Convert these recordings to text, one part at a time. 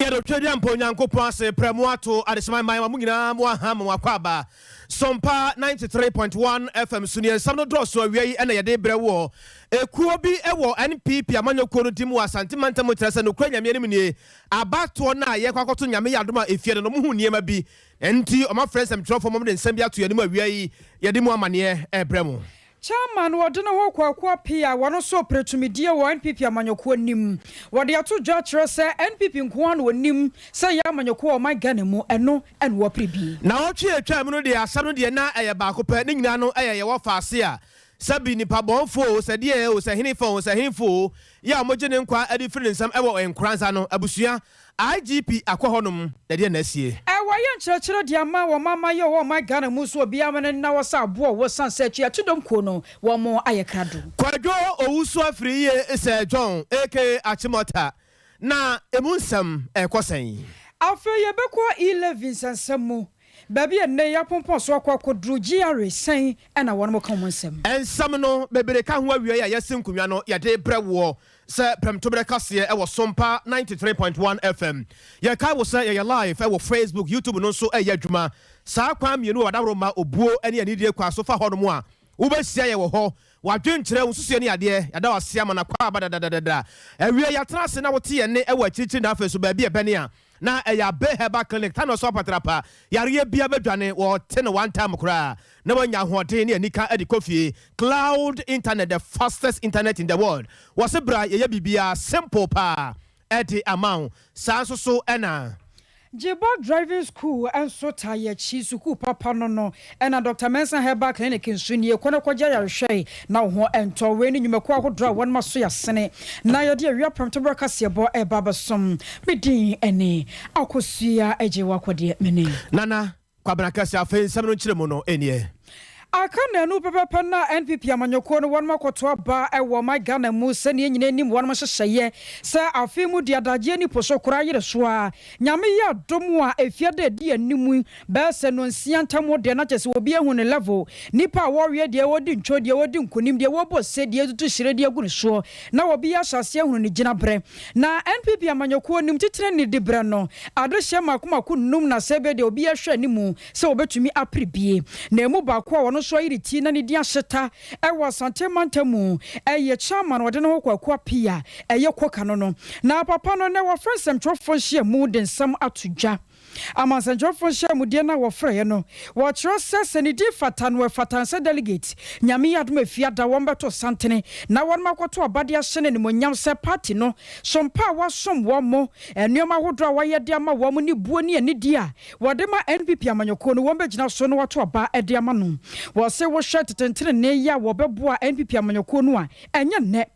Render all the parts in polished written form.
Yado Chadian Ponyanko Pase, Premuato, Adesma Mumina, Moham, Wakwaba, Sompa 93.1 FM Sunia, Samno Drosso, we and a day brewo, a Kuobi, Ewo, NP, Piamano Kono Timua, Santimanta Mutas and Ukraine, Yemini, Abatona, Yakotun Yaduma, if you don't know who near be, and tea of my friends, I'm drop for moment in Sambia to Yadima, Yadimo Mania, Bremo. Chairman wadana ho kwa pia wano so pretumidia wa NPP amanyoko nim wade ato judge say NPP nko no nim say ya amanyoko o my Ghana mu eno en wo prebi na otwe atwa mu no de asam no de na eye ba ko pa ni nyina no eye ye wo faase a sabi nipa bonfo se de o se hinifo se hinfo ya mogene nkwa adi firi nsam ewo enkransa no abusua IGP akwahonom na de na asie waye nkyerɛkyerɛ de ama wo mama ye wo my Ghana mu so obi amane na wo sa abo wo san sechi atudom ko no wo mo ayekrado kwadwo owusu afiri ye se John AK Achimota na emunsam ekosen afa ye bekɔ 11 sansam baby enne ya pompon so akwakodru GRA sen na won mo kan mo nsam ensam no bebere ka ho awie ya yasinkunwa no ya de brewo se premtobre kase e wo Sompa 93.1 FM ya kai wo se ya live e wo Facebook YouTube no so e ya dwuma sa kwa mienu wadawro ma obuo ene anidie kwa so fa hono mo a wo besia ye wo ho wadwenkyere wo susu ne ade ya da wasia ma na kwa abadadadada awie ya trase na wote ye ne e wa chichi na afa so ba bi e bene a na eya beheba clinic tano so patrapa yare bia bedwane wo te no one time kra na wanya hoden ne anika edi kofie cloud internet, the fastest internet in the world was bra ye bibia simple pa edi amount sanso so ena Jibo driving school and so tired suku papa no and Dr. Mensa Heba clinic in Sunie kwana kwaja ya hwe na ho ento we ni nyumekwa hodra won maso ya sene na ye de awia promtobra kasebo e baba som medin ene akosua ejewa kwade mene nana kwabra kasi afen samno nkyeremu no enie akana no pepepe na NPP amanyoko no won makoto aba ewo my Ghana mu se ne nyina nim won mahyehyeye se afi mu de adagye ni poso kora yire so a nyame ya dom a efiade de animu be se no nsia ntamo de na chese obi ehu ne level nipa warrior de wodi ntwo de wodi nkonim de wobo se de tutu hire de agu ne so na obi ya hyase ehu ne gina bre na NPP amanyoko nim titre ne de bre no ado hye makomako num na sebe de obi ya hwe animu se obetumi apribie na emu ba ko wono so iriti na ne dia hyeta ewo santemantamu eye chairman wode no kwakwa pia eye koka no na papa no ne wo friend trofo hye mu de nsam atudwa amansantrofo hye mu de na wo frɛ no wo kyerɛ sɛ ne di fata no fatanse delegate nyame yadom afia da wo mbeto santene na won makoto obade ahye ne monyam sɛ party no sompa wasom wo mo enuoma hodro waye de ama wo mo ni buo ni ani dia wode ma NPP amanyoko no wo begina so no wato oba ede ama no wo se wo hwɛ tetentere ne ya wo beboa NPP amanyoko no a enye ne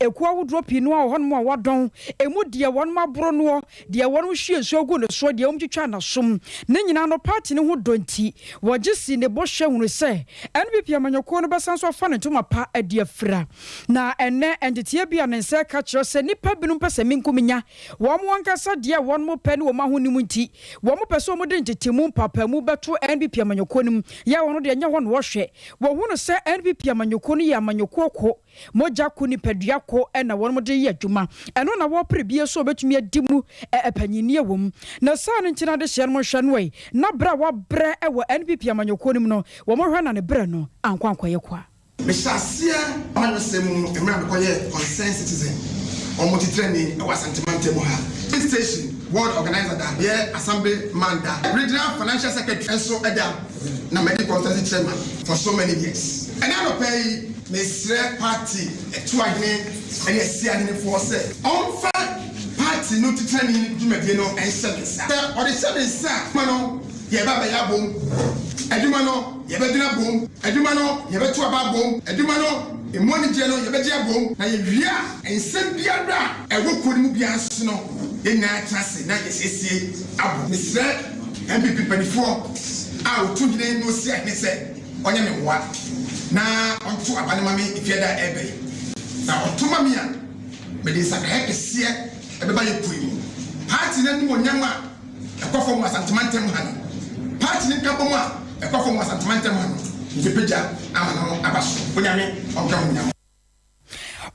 ekwa wudro pinu a hon mo a wadon emu de won mabro no de won hwie nso gu ne so de omtwitwa na som ne nyina no party ne ho donti wogisi ne bo hwe hunu se NPP amanyoko no besan so fa ne tuma pa ade afira na enne entity bia ne nse ka kiro se nipa binum pese minkuminya wo mo wankasa de won mo pe ne wo ma ho nim nti wo mo pese mo de ntetimu papa mu beto NPP amanyoko nim ya wono de nya ho no wo hwe wo hunu se NPP amanyoko no ya amanyoko ko moja ku ni pedua ko na won mo de ye adwuma eno na wo prebie so betumi adimu epanyini ewom na sa no ntina de hye no hwe no we na bra wa bra ewo NPP amanyoko nim no wo mo hwe na ne bra no ankwankwaye kwa meshasia anwesem emra be koye concerned citizen omo titreni e wasantimante mo ha station ward organizer da be assembly man da regional financial secretary enso eda na medical consultancy chairman for so many years and I no pay Mr. Party to any CN force on party no to training Jumedino and Sevensa or the Sevensa Mano Yaba Yabum Edumano Yabedina boom Edumano Yabetu Ababum Edumano a money general Yabetia boom and send Biada and what couldn't be answered in that trust in 1960 Abu Mr. MPP 24 out 2 days no see I said on your what na onto abanimami ifiada ebe na ontuma mi a me de sakra kese ebeba yekuimu party na ni onyama ekofo mu asantimantem ha no party ni kabo mu a ekofo mu asantimantem ha no njepeja amano abaso onyame onka onyama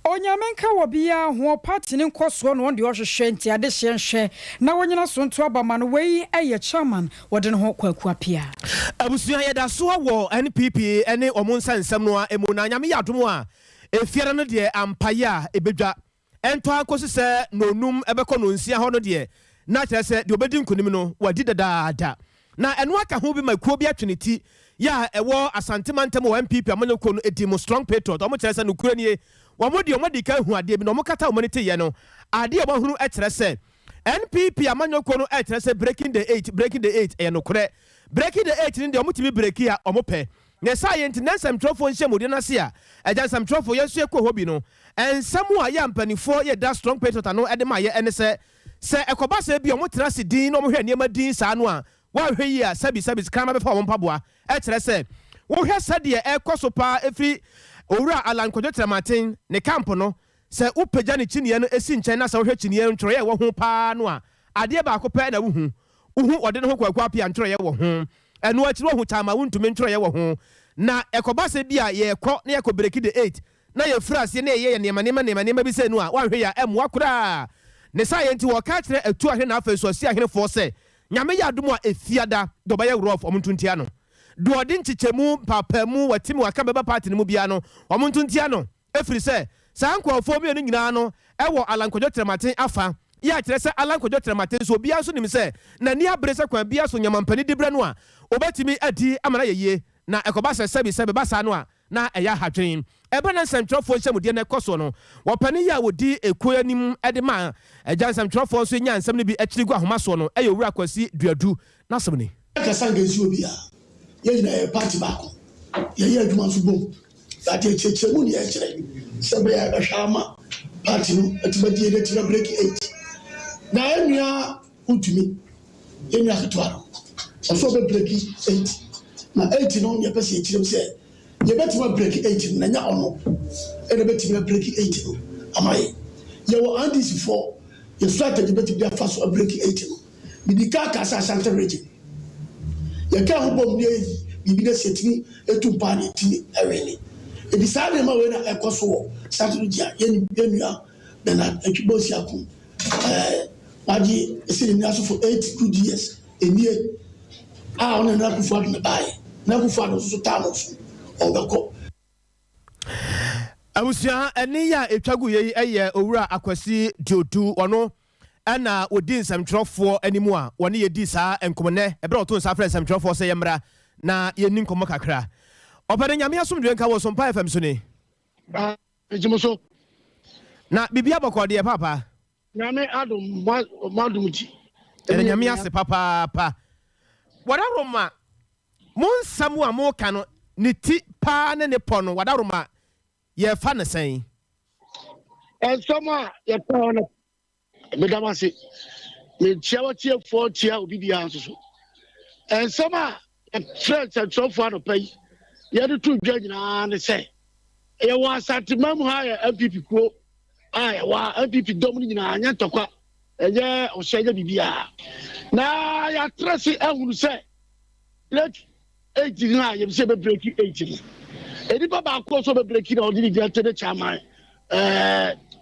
Onyamenka wobia ho party ne nkoso no de ohwehwe nti ade hye na wonyina so nto abama no wei eye chairman wode ne ho kwaku apia abusua yeda so wo NPP ene omonsa nsem no emu na nyame yadom a efiara no de ampaye a ebedwa ento akosi se nonum ebekọ no nsia ho no de na kire se de obedi nkonim no wadi dadaada na eno aka ho bi makuo bi atweneti ya ewo asantemantam wo NPP amanyoko no edimo strong patriot omo kire se no kura nie wamodi ka hu ade bi no mokata omonite ye no ade e bahunu e kire se NPP amanyoko no e kire se breaking the 8 e no kure breaking the 8 ni de omotimi breaki a omope ne science nansam trofo nhemode na se a ajansam trofo yesu ekọ hobi no ensam a ya mpanifo ye da strong patriot no ede ma ye ene se ekoba se bi omotena se din no omhwe niam din sa no a wa hwe yi a sabi kama be fa ompaboa e kire se wo hwe sade ekoso pa efri owura alankojo tramatin ne camp no se upeja ne chinie no esi nchen na se wo hwe chinie no ntoro ye wo ho pa no a ade ba akopɛ na wuhu ode ne ho kwakwa pia ntoro ye wo ho enu akiri wo hu tama wuntumi ntoro ye wo ho na ekoba se bia ye kɔ na ye kɔ break the 8 na ye frase na ye nema bi se nu a wa hwe ya emwa kura ne science wo ka kire atu ahwe na afa so si ahwe fo se nyame ya dum a efiada do ba ye rof omuntuntia no do odi nchichemu papamu watimi waka beba party ne mu bia no omuntuntia no efiri se sankofo bi no nyina no ewo alankojo trematen afa ya kire se alankojo trematen so bia so nim se na ni abrese kwa bia so nyamampani dibre no a obetimi adi amana yeye na ekoba se sebi basa no a na eya hadwen ebe na nsɛmtwerɛfoɔ nhyɛmudeɛ na ɛkɔ no wɔpani yɛ a wɔdi ekuo anim de ma agya nsɛmtwerɛfoɔ nso nya nsɛm no bi akyiri gu ahoma so no ɛyɛ owura kwasi duadu na asɛm ni kasa ngezi obi a yɛnyina yɛ party baako yɛyɛ adwuma nso bom ate kyekyekyemu ne yɛkyerɛ sɛ bɛyɛ bɛhwɛ ama party no atibadie de tira break 8 na ɛnua ntumi ɛnua ketewa no ɔso bɛ break 8 na 8 no yɛpɛ sɛ yɛkyerɛm sɛ yɛbɛtumi break 8 na nya ɔno ɛna bɛtumi break 8 no amaye yɛwɔ andis for yɛ strategy bɛtumi afa so break 8 no bibi ka kasa asante region yɛka ho bom ne bibi na setimi etu pa ne timi ɛwɛne ebi saa ne ma we na ɛkɔ so wɔ strategy a yɛnua na atwibo si akom waji esi ne aso for 8 good years enie a ɔno na kufu ado na bae na kufu ado so ta no so obako abusia eni ya etwagu ye eye owura akwasi diodu ono ana odi nsamtwerɛfoɔ animu a wɔne yedi saa enkomne ebere oto nsa frɛ nsamtwerɛfoɔ sɛ yemra na yeni nkomo kakra ɔpɛde nyame asomdwe nka wɔ Sompa FM so ni ejimoso na bibia bɔkɔde papa nyame adom madumji ene nyame ase papa wada roma monsamu a mo kanu ni ti pa ne ne pono wadaroma ye fa ne sen ensoma ye pa no medamase me chiawa for chia obi bia nso so ensoma friends and so far no pay ye do tu dwa nyina ne se ye wa satimam ha ya MPP ko ai wa MPP dom nyina anya tokwa ye o hye bibia na ya trase ehunu se let 8 na ye se be break 8 edi baba ko so be break na odi get the chairman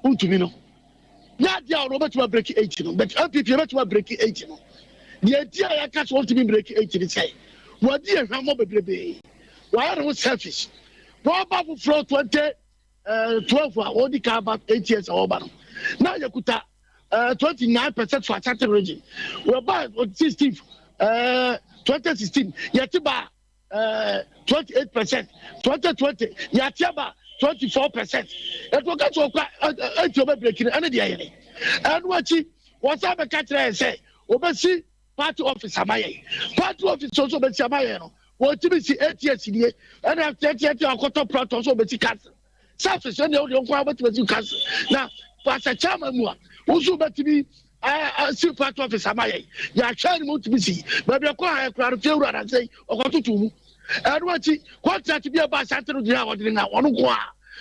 untumi no ya dia o bet to break 8 no but MPP bet to break 8 no the dia ya catch want to be break 8 ni say wadi ehwamo bebrebe why are selfish go back floor 20 12 odi ka about 8 years oba no na yakuta 29% for chat region we buy 16 2016 yetiba 28%, 2020, Yatiaba 24%. It will get to a breaking any day. And what's up a catcher and say, Obesi, party office Amaye. Party office also be Samayano. What to be 8 years in here, and after 30 years, I got a plot also be cancer. Selfish, and the only one to be cancer. Now, Pastor Chairman, also bet to be. I see part of his Amaye. You are trying to be see, but you're quite a crowd of children and say, or what to do. And what to be about Saturday, the hour in one go.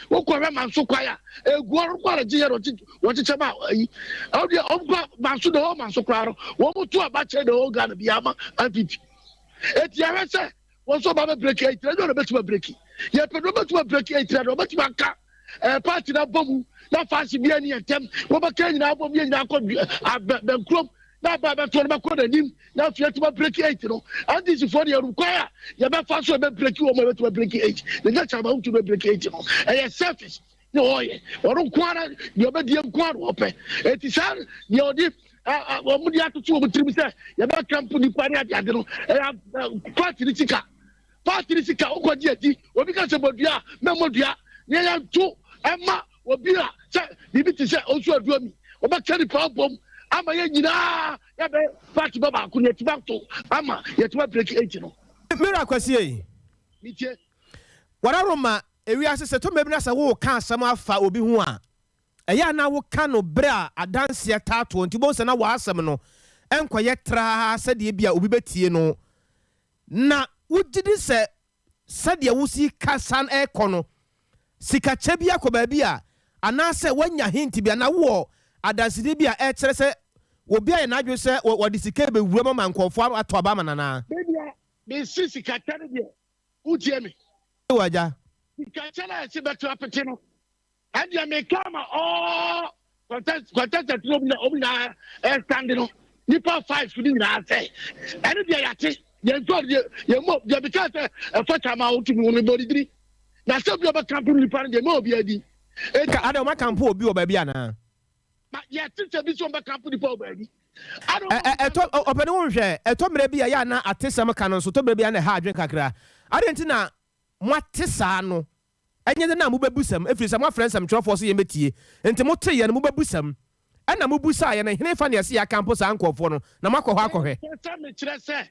What man so quiet? A guara dear what it's about. Oh, the Mansu the home and so crowd. What would to about the old gun be ama and people? It's your answer. What's about break 8? I don't know about breaking. Yet, but to break 8, I don't know about party na bomu na fancy bi ani entem wo ba kan nyina bom nyina akọ benkrom na ba to na ko nanim na fiat ba break 8 no and this for the require ya be fa so be break wo mo be break 8 the next time to be break 8 no selfish no ye oro kwara ye be die kwara ope etisa ye odi wo di atutu wo trim se ye be camp ni kwari ade no party ni sika okoji ati obi ka se bodua memodua ne ya to ema obi a se bibi ti se osu adua mi oba kari pa bom ama ye nyina ya be party baba ku ne tiba to ama ye tiba break 8 no mira kwasi yi mitie wararoma ewi asese to mebi na se wo ka asam afa obi hu a eya na wo ka no bra adanse tato nti bo se na wa asam no enkoye tra se de bia obi betie no na wugidi se de wusi kasan ekono sika chebia ko ba bia anase wanya hint bia na wo adanse de bia e kire se obi aye na adwo se wo de sika be wura ma nkofo ato ba manana bia be sika tare bia utie me waja Kachana si betu apeti no. And ya me kama contest obina stand no. Nipa 5 fudi na say. Enu dia yate. Ye go ye mo ye because facha ma otu mi body diri. Na se bi oba camp ni pan je mo obi adi. E ka ade o ma camp obi o ba bia na. Ma ye tete bi so oba camp ni pa oba adi. Eto opene wo hwe eto mere bia ya na atesam ka no so to mere bia na ha adwen kakra. Ade nti na mwatesa no enye na mubabusam efiri sam afrensam trofo so yemetie enti mote ye no mubabusam ana mubusa ye na hene fa ne ase ya campus ankofo no na makọ akọhwe se me kire se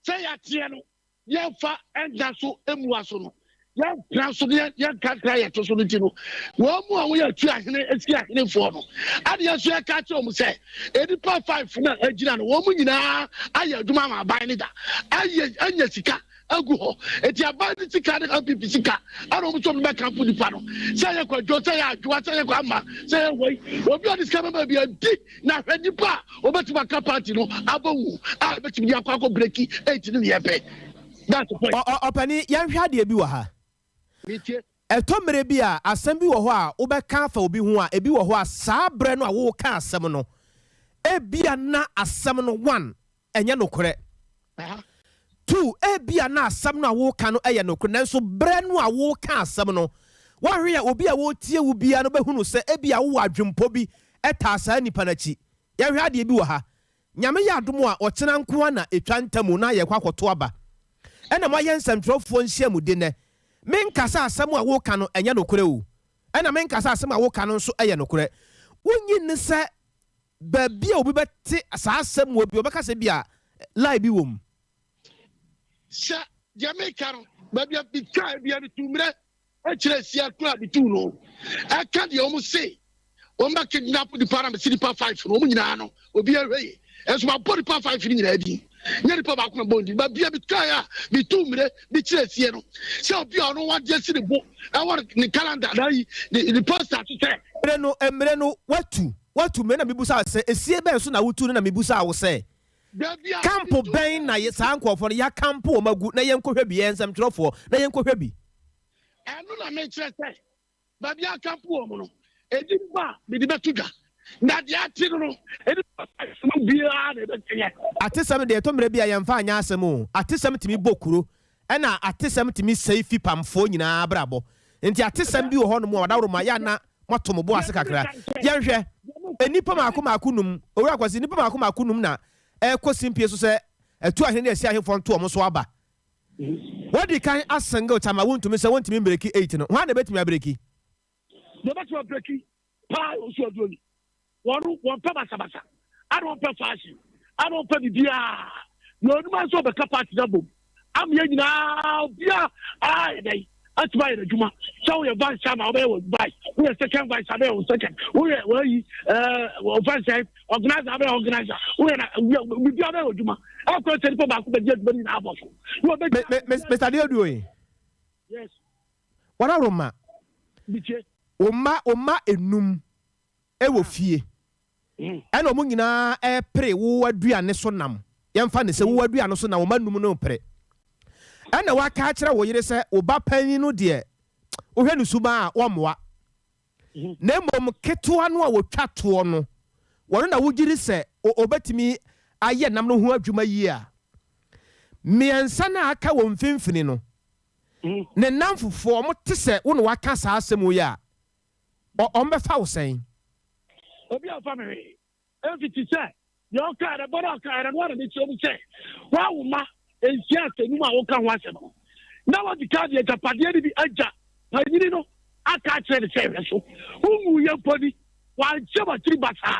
ya tie no ye fa enja so emu aso no ya plan so ye kakra ye to so no ti no wo mu a wo ya tu ahene esi ahene fo no ade ya so ya ka kire mu se edipa 5 na agina no wo mu nyina aye aduma ma ban ni da aye anya sika aguho eti abadi sika de apipi sika aro mu so me camp ni pa no say ye kwajo say ya adwa say ye kwa ama say ye woi obi on discover ba bi adi na hwedi pa obetima capacity no abawu a betimi yakwa ko breaki 8 ni ye pe that's the point opani yan hwa de bi wa ha mitie eto mere bi a asem bi wo ho a wo be ka fa obi hu a ebi wo ho a saa bre no a wo ka asem no ebia na asem no 1 enye no kore 2 ebia na asam no a wo ka no eye no kro nanso bre no a wo ka asam no wa hwe obi a wo tie wo bia no behunu se ebia wo adwempo bi eta saa nipa na chi ya hwe ade bi wo ha nyame ya adomo a okena nko na etwa ntamu na ye kwakoto aba ena mo ye nsamtrofo nhia mu de ne menkasa asam a wo ka no enye no kro o ena menkasa asam a wo ka no nso eye no kro wonyi ne se ba bia obi beti saa asam obi obekasa bia lie bi wom sha Jamaica no ba bia bi kai bia bi tumre e kire sia kura bi tu no e ka de o mu say o ma kidnap di para me sidi pa 5 no mu nyina no obi ahwe e so ma body pa 5 ni nyina di nyeri pa ba ko na bondi ba bia bi kai a bi tumre bi kire sia no se obi a no wa je si de bo e wa ni calendar na yi the poster to say emre no watu me na mibusa se esie ben so na wutu na mibusa wo se campo ben na ye saa nkofo ya campo magu na ye nkohwe bi ensam trofo na ye nkohwe bi enu na me kire se ba bia campo o mu no edi ba bi di betuga na dia ati no edi ba bia na be tenye atesam de to mre bia ye mfa anya asem o atesam timi bokuro na atesam timi seifi pamfo nyina brabo enti atesam bi wo ho no mu wadawro ma ya na motom bo ase kakra ye hwe enipa makunum owura kwasi enipa makunum na ekosimpie so se etu ahene esi ahefo nto omo so aba wodi kan asenga chama wontumi se wontumi breki 8 no hwa na betumi abreki no betumi abreki pa osu adoni won pa basabasa ado pa fashion ado pa bibia no numa so be capacity na bom am ye nyina bia ai dai atba ire juma so we vice chairman we vice we second vice chairman we second we vice organizer we organizer we bia we juma akọ tell people back be just be na abofo Mr. Deoduoye yes wala roma biche oma enum ewo fie ena omo nyina pre wo aduane so nam yemfa ne se wo aduane so na wo manum no pre ena waka akira wo yire se oba panyin no de wo hwe no suba a wo moa na mmom ketewa no a wotwa toɔ no wɔno na wogyiri sɛ obetumi ayɛ nam no ho adwuma yi a mmiɛnsa na aka wɔ mfimfini no ne nam fofoɔ ɔmo te sɛ wo na waka saa asɛm yi a ɔmbɛfa wo sɛn obi a family everything say your car the border car and what they say wa wo ma ensia senu a wo ka ho asɛm na what the car the japade bi agya panyini no aka kyerɛ de sɛ so wo yɛ podi wa jeba tribasa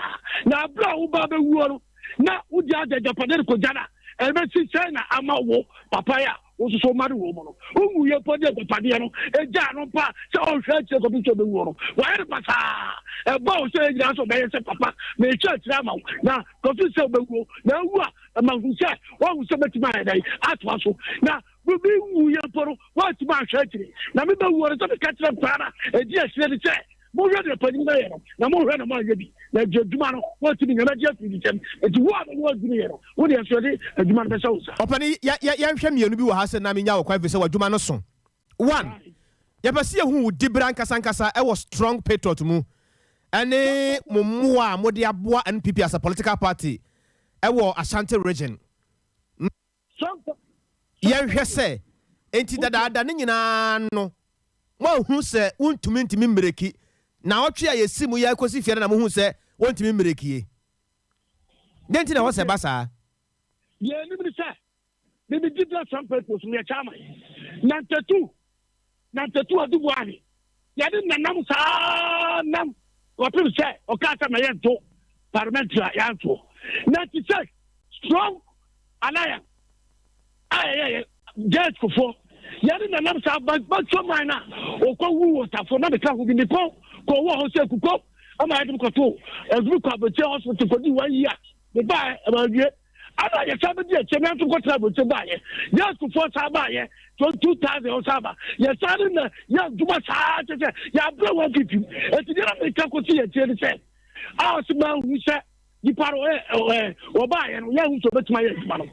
na bra wo ba be wuo no na wo di agya japade ko jana e be si sɛ na ama wo papa ya wo so mari wo mo no wo yɛ podi japade no egya no pa sɛ o hwɛ kyerɛ ko bi so be wuo no wa yɛ basa e ba o sɛ egyina so be yɛ sɛ papa me twa kyerɛ ama na ko fi sɛ be wuo na wu a ma hu sɛ wa hu sɛ betima yɛ dai atwa so na we be wu yɛ poro wa ti ma hwɛ kyerɛ na me be wuo no sɛ be ka kyerɛ para edi ahyɛ de sɛ mo hwɛ de pani na yɛ no na mo hwɛ na mo yɛ bi na adwuma no wo ti ni nyama gye afi di kyɛm eti wo a wo adwuma yɛ no wo de ahyɛ de adwuma no bɛhyɛ wo sa ɔpani yɛnhwɛ mmienu bi wɔ ha sɛ na menya wɔ kwan fi sɛ wadwuma no so one yɛpɛ sɛ yɛhu wo dibra nkasa ɛwɔ strong patriot mu ɛne mo mmoa a mode aboa NPP as a political party ɛwɔ Ashanti region yɛnhwɛ sɛ enti dadaada ne nyinaa no moahu sɛ wontumi ntumi mmereki na ɔtwe a yɛsi mu yɛ kɔsi fie na mohu sɛ wontumi mmerekie dɛn nti na wɔ sɛ ba saa yɛnim ne sɛ mede dibra sampɛtos no yɛkyɛ ama nantatu ade boane yɛde nanam saa nam wɔpem sɛ ɔkaa sɛ ma yɛnto parliamentary a yɛantoɔ na te sɛ strong alliance a yɛyɛ jet fofoɔ yɛde nanam saa batwa man a ɔkɔwu wɔ tafo na meka ho bi ne kɔ kɔwɔ hɔ sɛ kukɔ ama yɛde mkɔto aduru kɔ abɔkyɛ hospital kɔdi 1 year ne baa ɛmawie ana yɛsa bɛdi akyɛ me nso kɔtena abɔkyɛ baayɛ yɛ sufoɔ saa baayɛ 2000 ɔ saa ba yɛsa ne na yɛ adwuma saa kyɛ sɛ yɛabrɛ 150 ɛti deɛ na meka kɔsi yɛkyɛ ne sɛ a ɔse ma hu sɛ nipa no wɔbaayɛ no yɛhu sɛ ɔbɛtumi ayɛ adwuma no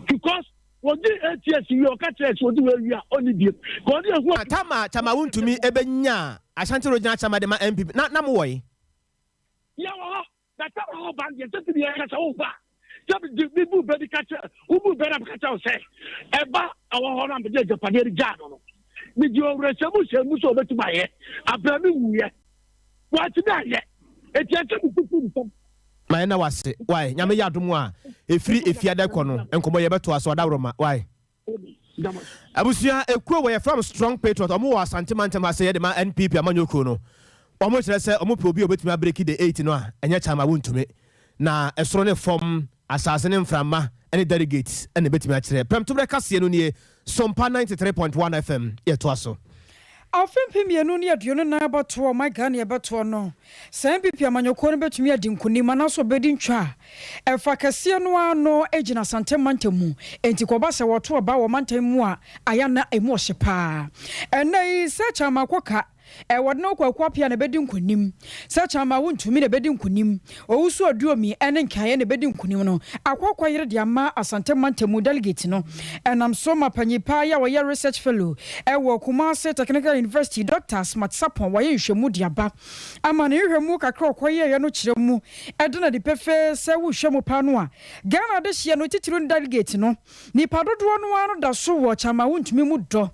because wɔde ATS yi ɔka kyerɛ sɛ ɔde wɔawie a ɔne biem kɔɔde ɛhu tama wontumi ɛbɛnya Ashanti region achama de ma NPP na mo wɔ yɛ wɔ hɔ na tama hɔ ban deɛ sɛ tibi yɛ sɛ wo ba sɛ bu bɛdi ka kyerɛ wo bu bɛdi ka kyerɛ sɛ ɛba awɔ hɔ no ambɛde agyapadeɛ de gyaa no no megye ɔwurɛsɛmu hyɛmu sɛ ɔbɛtumi ayɛ abrɛ me wuyɛ wɔatumi ayɛ ɛti ɛsɛ mu fufu nsɛm ma ɛna wase why nyame yɛ adom a ɛfiri efiada kɔ no nkɔmmɔ yɛbɛto aso adaworoma why abusua ekuo wɔ from strong patriot ɔmo wɔ Asante Mantam ase yɛ de ma NPP amanyɔkuo no ɔmo kyerɛ sɛ ɔmo pɛ obi a obetumi abreki the 8 no a ɛnyɛ chama wontumi na ɛsoro ne fam asase ne mframa ɛne delegates ɛne betumi akyerɛ pɛm to brɛka seɛ no nie Sompa 93.1 FM yɛto aso Afempe mienu ne aduonu na abato my Ghana abato no san pipi amanyɔkɔ no betumi adi nkonim anaso bedi ntwa ɛfa kɛseɛ no ano egina Asante Mantam mu enti kɔba sɛ wɔto aba wɔ mantam mu a aya na emu ɔhye paa ɛnɛ sɛ chama kɔka wɔde no kwakwa pia na bedi nkonim sɛ chama wontumi na bedi nkonim owusu aduomi ɛne nkae na bedi nkonim no akwakwa yere de ama Asante Mantam mu delegate no ɛnam so mapanyipa ya wɔyɛ research fellow ɛwɔ Kumasi Technical University Dr. Smart Sapon wɔyɛ nhwɛmu de aba ama ne nhwɛmu kakra ɔkɔyɛ yɛ no kyerɛ mu ɛdena de pɛfɛ sɛ wo hwɛmu pa no a Ghana de hye no titiri delegate no nipa dodoɔ no ano da so wɔ chama wontumi mu dɔ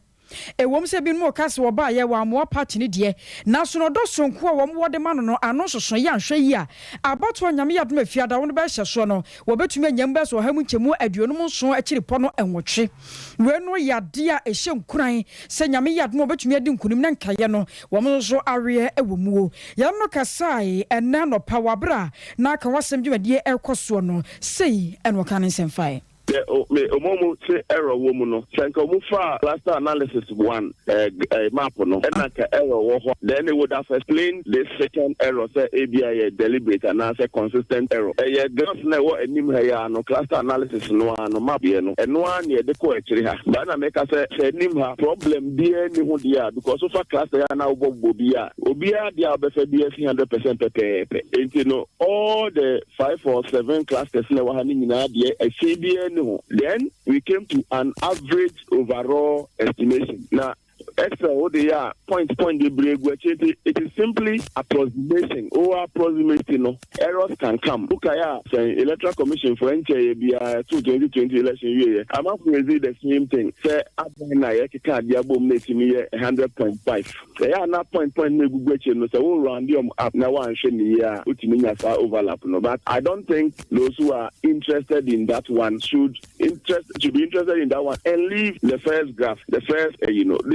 ewom se bi no kase wo ba ye wa mo party ne de na so no do sonko a wo mo de ma no ano soso ya nhwe yi a abato nyame ya dom afiada wo no ba hye so no wo betumi anyam ba so ha mu nkyemu aduonum nso akiri pɔ no enwotwe we no yade a ehye nkuran se nyame ya dom betumi adi nkunim na nkaye no wo mo so awe ewo muo ya no kasai ena no pawabra na ka wasem dwumadie ekoso no sei eno kan nsɛmfae omomo se error woman no senka omufa cluster analysis 1 map no and ka error wo ho then they would have explained this second error say ABI deliberate and say consistent error just na wo anim ha ya no cluster analysis no map ye no eno an ye de ko akiri ha ba na make say anim ha problem bi ani ho dia because so fa cluster ya na obo bia obi a dia obefa bi 100% pepe enti no all the 5 or 7 clusters na wa ha ni nyina dia ABI. Then we came to an average overall estimation. Now, Excel, they are point the break, which it is simply approximation or approximating. Errors can come. Look at the Electoral Commission for NKA 2020 election year. I'm not going to the same thing. Say, I'm going to diabo making me 100.5. They are not point which you know, so all round them up now and show me here, which means overlap. No, but I don't think those who are interested in that one should be interested in that one and leave the first graph, the first, they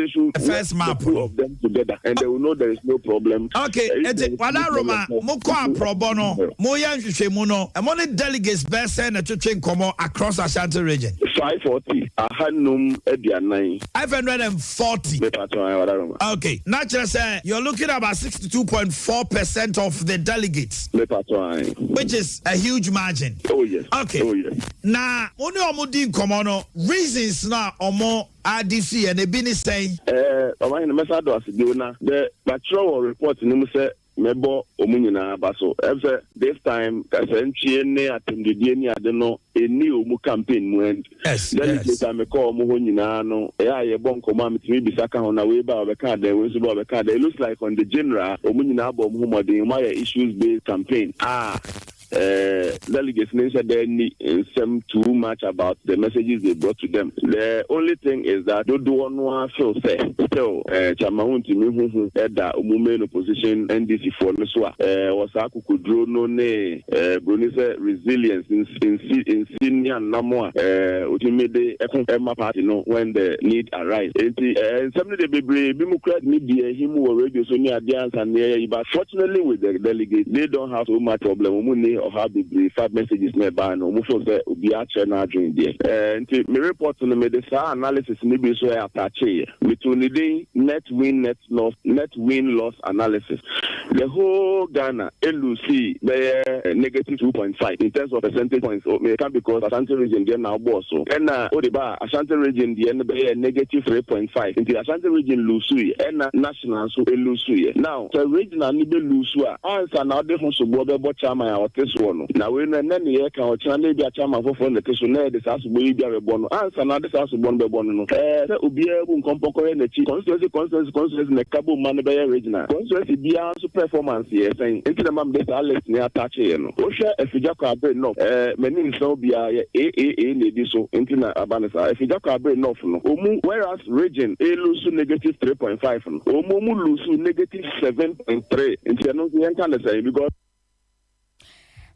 should the first map the two of them together, and they will know there is no problem. Okay, wala Roma, moko probono, moya nhwehwemu and money delegates best send a chicken komo across Ashanti region. 540, ahanum edia 9. 540. Okay, naturally, sir, you're looking at about 62.4% of the delegates, which is a huge margin. Oh yes. Okay. Oh yes. Now, only omudi komono reasons now omo RDC and the bini saying. The patrol report in say mebo omunyina baso. This time kasenchi attended any adeno a new campaign went. Yes. Then me call munyina no. Ye bon command me bisaka on a way by the card. There was about the card. It looks like on the general omunyina bom humadi my issues based campaign. Delegates said they need some too much about the messages they brought to them. The only thing is that do one feel say still Chamahun to me who had that woman opposition NDC for Nuswa was Akukudro no ne Brunisa resilience in senior Namwa ultimately Emma party no when the need arise. And some of the Democrat media him who already so near the answer and but fortunately with the delegates they don't have so much problem. Or have the 5 messages nearby no move say obi a che na adwin there my report no me this analysis maybe so I attach here between the net win loss analysis the whole Ghana LUC negative 2.5 in terms of percentage points because Ashanti region there now boss so and Odiba Ashanti region the be negative 3.5 in the Ashanti region lusu and national so lusu now the regional ni be lusu answer now dey so bo chama ya one. Now when year can channel be a chama for the case na this has be a bono answer na this has born be bono no obi ebu nkompoko na chi constituency na cabo man be regional constituency be also performance here saying into the mam this list na attach here no o hwe afijako abre no many so be a na di so into na abanisa afijako abre no no omu whereas region lose negative 3.5 no omu lose negative 7.3 into no yen can say because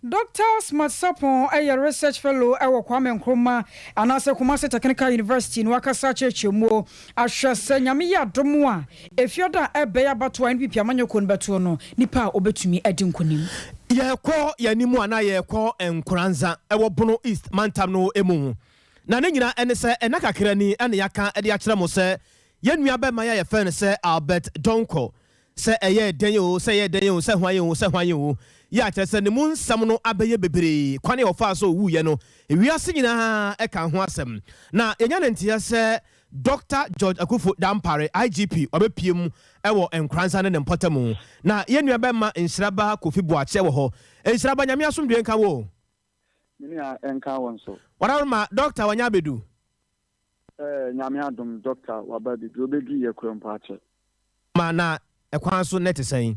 Dr. Smart Sapon, a research fellow, our Kwame Nkrumah, and as a Kumasi Technical University in Wakasa Chemo, Ashase Nyamiya Domwa. If you're that a bear but one be Piamanyo Kunbatuno, Nipa obetumi Edinkunim. Ye call Yanimu and I call and Kuranza, our Bono East, Mantamno Emu. Nanina and say, and Nakakirani and Yaka and Yatramo say, Yenmiabe Maya Fen say Albert Donko. Say a year, Daniel, say why you. Ya tese ne mun sam no abeye bebre kwane ofa so wu ye no ewiase nyina e kan ho asem na enya ntia se Dr. George Akufo Dampare IGP obepiem ewo enkransa ne mpotamu na ye nua be ma nsiraba Kofi Boache wo ho nsiraba nyame asomdwe nka wo mini enka won so wara ma doctor wanya bedu nyame adom doctor wabadi obedi ye krompache ma na ekwan so net sen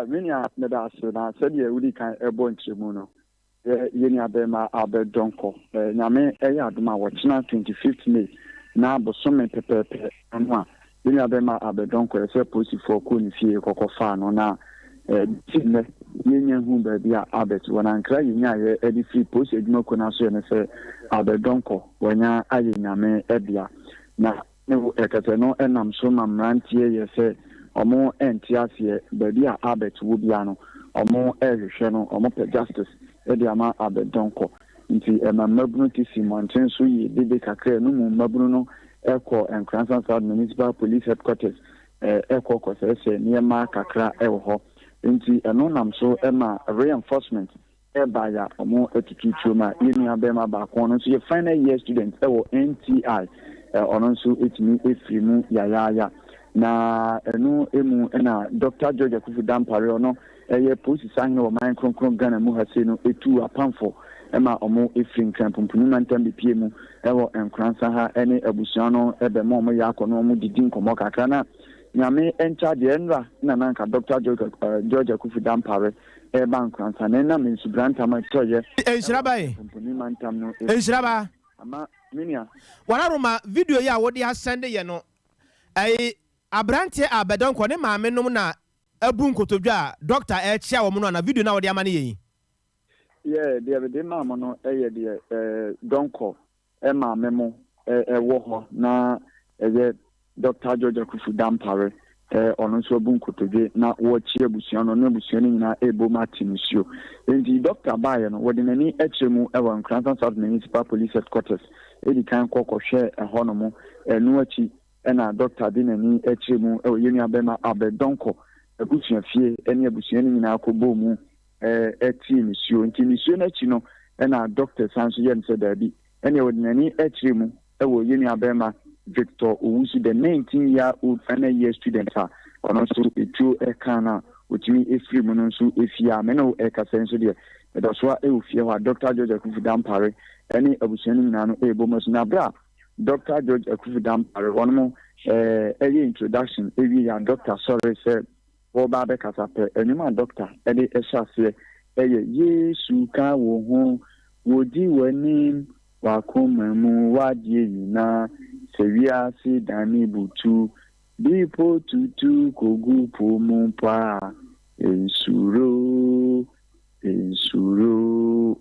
many are medicine. I said, yeah, we can a bunch of mono. Yeni abema abe donko. Nyame aduma watchina 25th May. Na bosome pepepe anwa. Yeni abema abe donko ese posi for kuni fie kokofano na tidne yeni hu baby abet wana nkra yenya ye edi free posi eduma kona so ne se abe donko wanya aye nyame ebia na ne ekete no enam so mamrantie ye se omo entiasie baby abet wubiano omo ehwehwe no omo pe justice ediama abedonko nti mabunu tisi mountain so yi bebe kakra no mu mabunu no eko Nkransa South Municipal Police Headquarters eko kosese niema kakra ewo ho nti eno nam so ema reinforcement ebaya omo etututu ma yini abema ba ko no so ye final year student ewo NTI ono so etimi efrimu yaya na enu emu na Dr. George Akufo Dampare ono eye police sign o man kronkron Ghana mu hase no etu apamfo ɛma ɔmo efiri nkran pumpunu mantam bepie mu ɛwɔ nkransa ha ɛne abusua no ɛbɛma ɔmo yɛ akɔ no ɔmo didi nkɔmmɔ kakra na nyame ɛnkyɛ deɛ ɛnra na nanka Dr. George Akufu Dampare ɛba nkransa na ɛnam nsubranta ma ɛtɔyɛ ɛnhyirabae pumpunu mantam no ɛnhyiraba ama minia wararoma video yi a wode asɛnde yɛ no ɛyi abrante abɛdɔnkɔ ne maame nom na abu nkotodwa a doctor ɛkyia wɔ mo no na video na wode ama ne yɛ yeah deɛ de maamo no ɛyɛ deɛ dɔnkɔ maame mo ɛwɔ hɔ na ɛyɛ Dr. George Akufu Dampare ɔno nso abu nkotodwe na wɔkyi abusua no na abusua no nyinaa ɛbɔ mu ate nsuo nti doctor baayɛ no wɔde n'ani akyerɛ mu ɛwɔ Nkransa South Municipal Police Headquarters ɛdi kan kɔkɔhwɛ ɛhɔ no mo ɛno akyi ɛna doctor de n'ani akyerɛ mu ɛwɔ yɛn nuabɛma abɛdɔnkɔ abusua fie ɛne abusua no nyinaa kɔbɔ mu ɛte nsuo nti nsuo no akyi no ɛna doctor san so yɛ no sɛ daabi ɛne wɔde n'ani akyerɛ mu ɛwɔ yɛn nuabɛma Victor Owusu, the 19-year-old final year student, and also a true Ekana, which means a free mononsu, if you are Meno Eka Sensodia, but that's why if you are Dr. George Akufu Dampare, any of the Nano Ebomos Nabra, Dr. George Akufu Dampare, one more early introduction, every Dr. Sorry said, or Babe Casape, and you doctor, Eddie Eshasia, Yesu ka wo ho, wodi w'anim, wakoma mu wadie nyina. Seviasi dani butu bipo tutu kogu pomumpa ensuro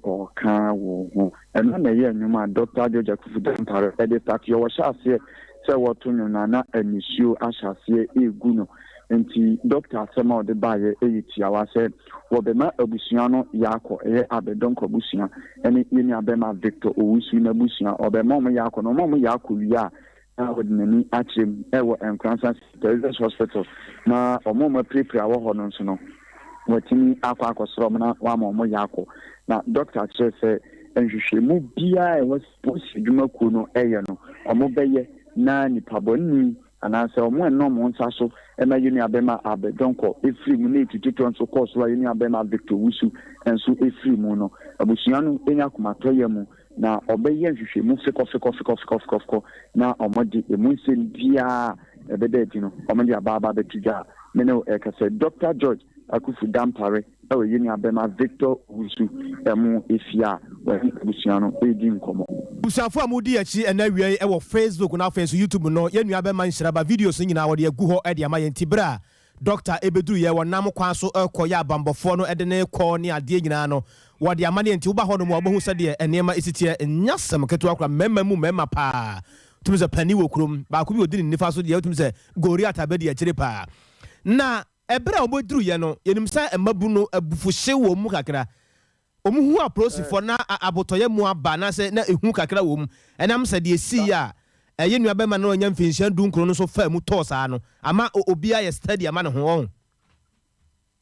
oka wo eno na ye nyuma Dr. George Akufu Dampare e start your shase se woto nyuna na anisuo ashase egu no nti doctor asema de baye eyiti awa se wo be ma abusua no yakọ abedonko abusua ene yeni abema Victor Owusu na abusua obema mo yakọ no mo yakọ wi a would nani akyem ɛwɔ Nkransa Teresa Hospital na ɔmo prepare wɔ hɔ no nso no wɔtumi akɔ akɔsoro na wama ɔmo yakɔ na doctor kyerɛ sɛ nhwehwɛmu bia ɛwɔ posi dwuma kuo no ɛyɛ no ɔmo bɛyɛ na nipabɔni anaasɛ ɔmo ɛnɔm nsa so ɛma yɛni abɛma abɛdɔnkɔ efiri mu na etututɔ nso kɔɔ so a yɛni abɛma Victor Wusu nso efiri mu no abusua no enya komatɔ yɛ mu na obeye nhwehwemu fikɔ na omodi emunsen bia ebede dino omodi ababa betudwa me no ekase Dr. George Akufu Dampare ewe yini abema Victor Wusu emu efia we busiano edi nkomo busiafo amudi achi enawie ewo Facebook na Facebook YouTube no yenu abema nhyiraba videos nyina wode agu ho ede ama yentibra Doctor ebeduru ye wonam kwan so ekoya bambofo no ede ne kɔ ne ade nyina no wode amane nti woba hɔ no mu obohu sɛ de enema esitie nyasem keto akra memma pa tumi sɛ pani wɔ kurom ba ko bi odi ne nifa so de tumi sɛ gori atabedi akire pa na ebra oboduru ye no yenim sɛ emabu no abufuhye wɔ mu kakra omuhu aprosifo na abotoye mu aba na sɛ na ehu kakra wɔ mu enam sɛ de esi ya ɛyɛ nua bɛma na onyam finhyan dunkro no so fa mu tɔsa no ama obia yɛ study ama ne ho wɔn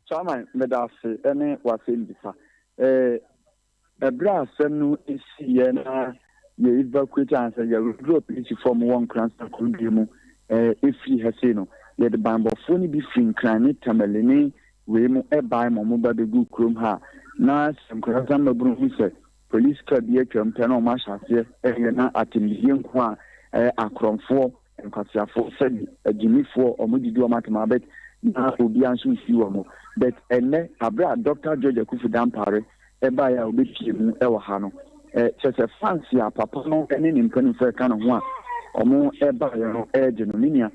chairman medase ene wasendisa ebra asem no esi ye na ye evacuate answer ye drop it from one Nkransa kundi mu efi hase no ye de bambofo ni bi fin kran ni tameleni we mu ebai mo ba begu krom ha na Nkransa maburu hu se police car bi atwam pe na o ma hyase na atimdie nko a akromfo nkwasiafo sɛbi agimifo omudidi o matemabet na obi anso si wo mo but enne abra Dr. George Akufu Dampare eba ya obepie mu ɛwɔ ha no kyerɛ fancy a papa no ɛne ne mpanimfo ka no ho a ɔmo eba ya no ɛgye no minia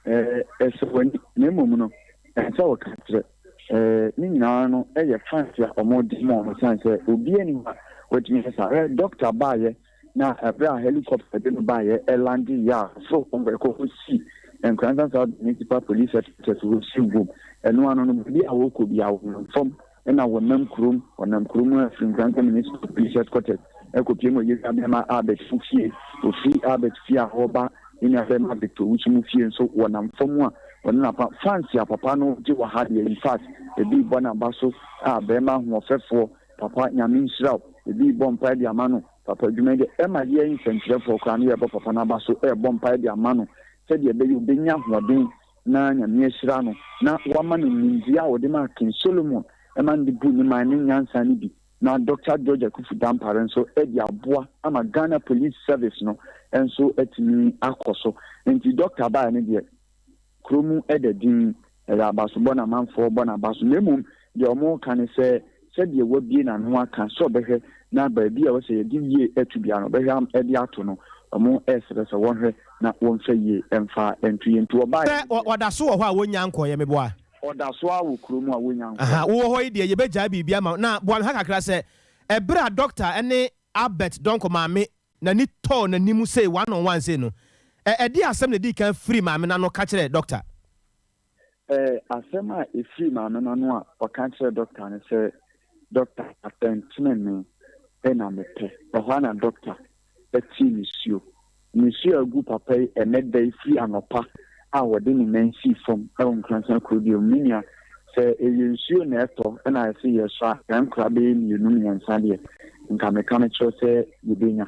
ɛsɛwani na mmom no ɛsɛ wɔ ka kyerɛ ne nyinaa no ɛyɛ fancy a ɔmo di mo no san sɛ obi ani ha wɔtumi sɛ sa doctor baayɛ na abra helicopter de no baayɛ ɛlandi ya so ɔmbɛkɔ si Nkransa South Municipal Police Headquarters wɔ Sigum ɛno ano no bi a wɔkɔ bi a wɔfam ɛna wɔnam kurom afiri Nkransa Municipal Police Headquarters ɛkɔpie mu yɛ abɛma Albert Fufie ofi Albert Fie a ɔba ɛna abɛma Victor Wusu mu fie nso wɔnam fam a wɔn na fancy a papa no gye wɔ ha deɛ in fact ebi bɔ na ba so a bɛma ahoɔfɛfoɔ papa nyame nhyiraw ebi bɔ mpa de ama no papa dwuma de ɛma yɛ nsɛnkyerɛfoɔ kora no yɛbɔ papa no aba so ɛbɔ mpa de ama no sɛdeɛ ɛbɛyɛ obɛnya ahoɔden na nyame ahyira no na wama no nimdie a wɔde ma King Solomon ɛma no de bu ne man ne nyansa no bi na Dr. George Akufu Dampare nso edi aboa ama Ghana Police Service no enso etimi akoso nti Dr. Ba ne de kromu ededin abaso bona manfo bona abaso nemum de omo kan se de wabie na no aka so behwe na ba bia wo se yedi wie atubia no behwe edi ato no omo esere se wonhwe na wonfa yie emfa entuye nti oba wada so wo ho a wonya nkoye meboa oda so a wo kromu a wonya nko aha wo ho ide ye beja bibia ma na boa ha kakra se ebra doctor ene Albert Donko maame na ni to na nimu say one on one say no edi asem na di kan free maame na no ka kire doctor asema e free maame na no a o ka kire doctor ne say doctor attention me na mete o na doctor eti monsieur agu papa ene dey free anopa a wode ni nansi fom e on kransan krodio minia se eyensuo na eto na se yesha kan krabe ni nu nyansa de nka mechanical se yibenya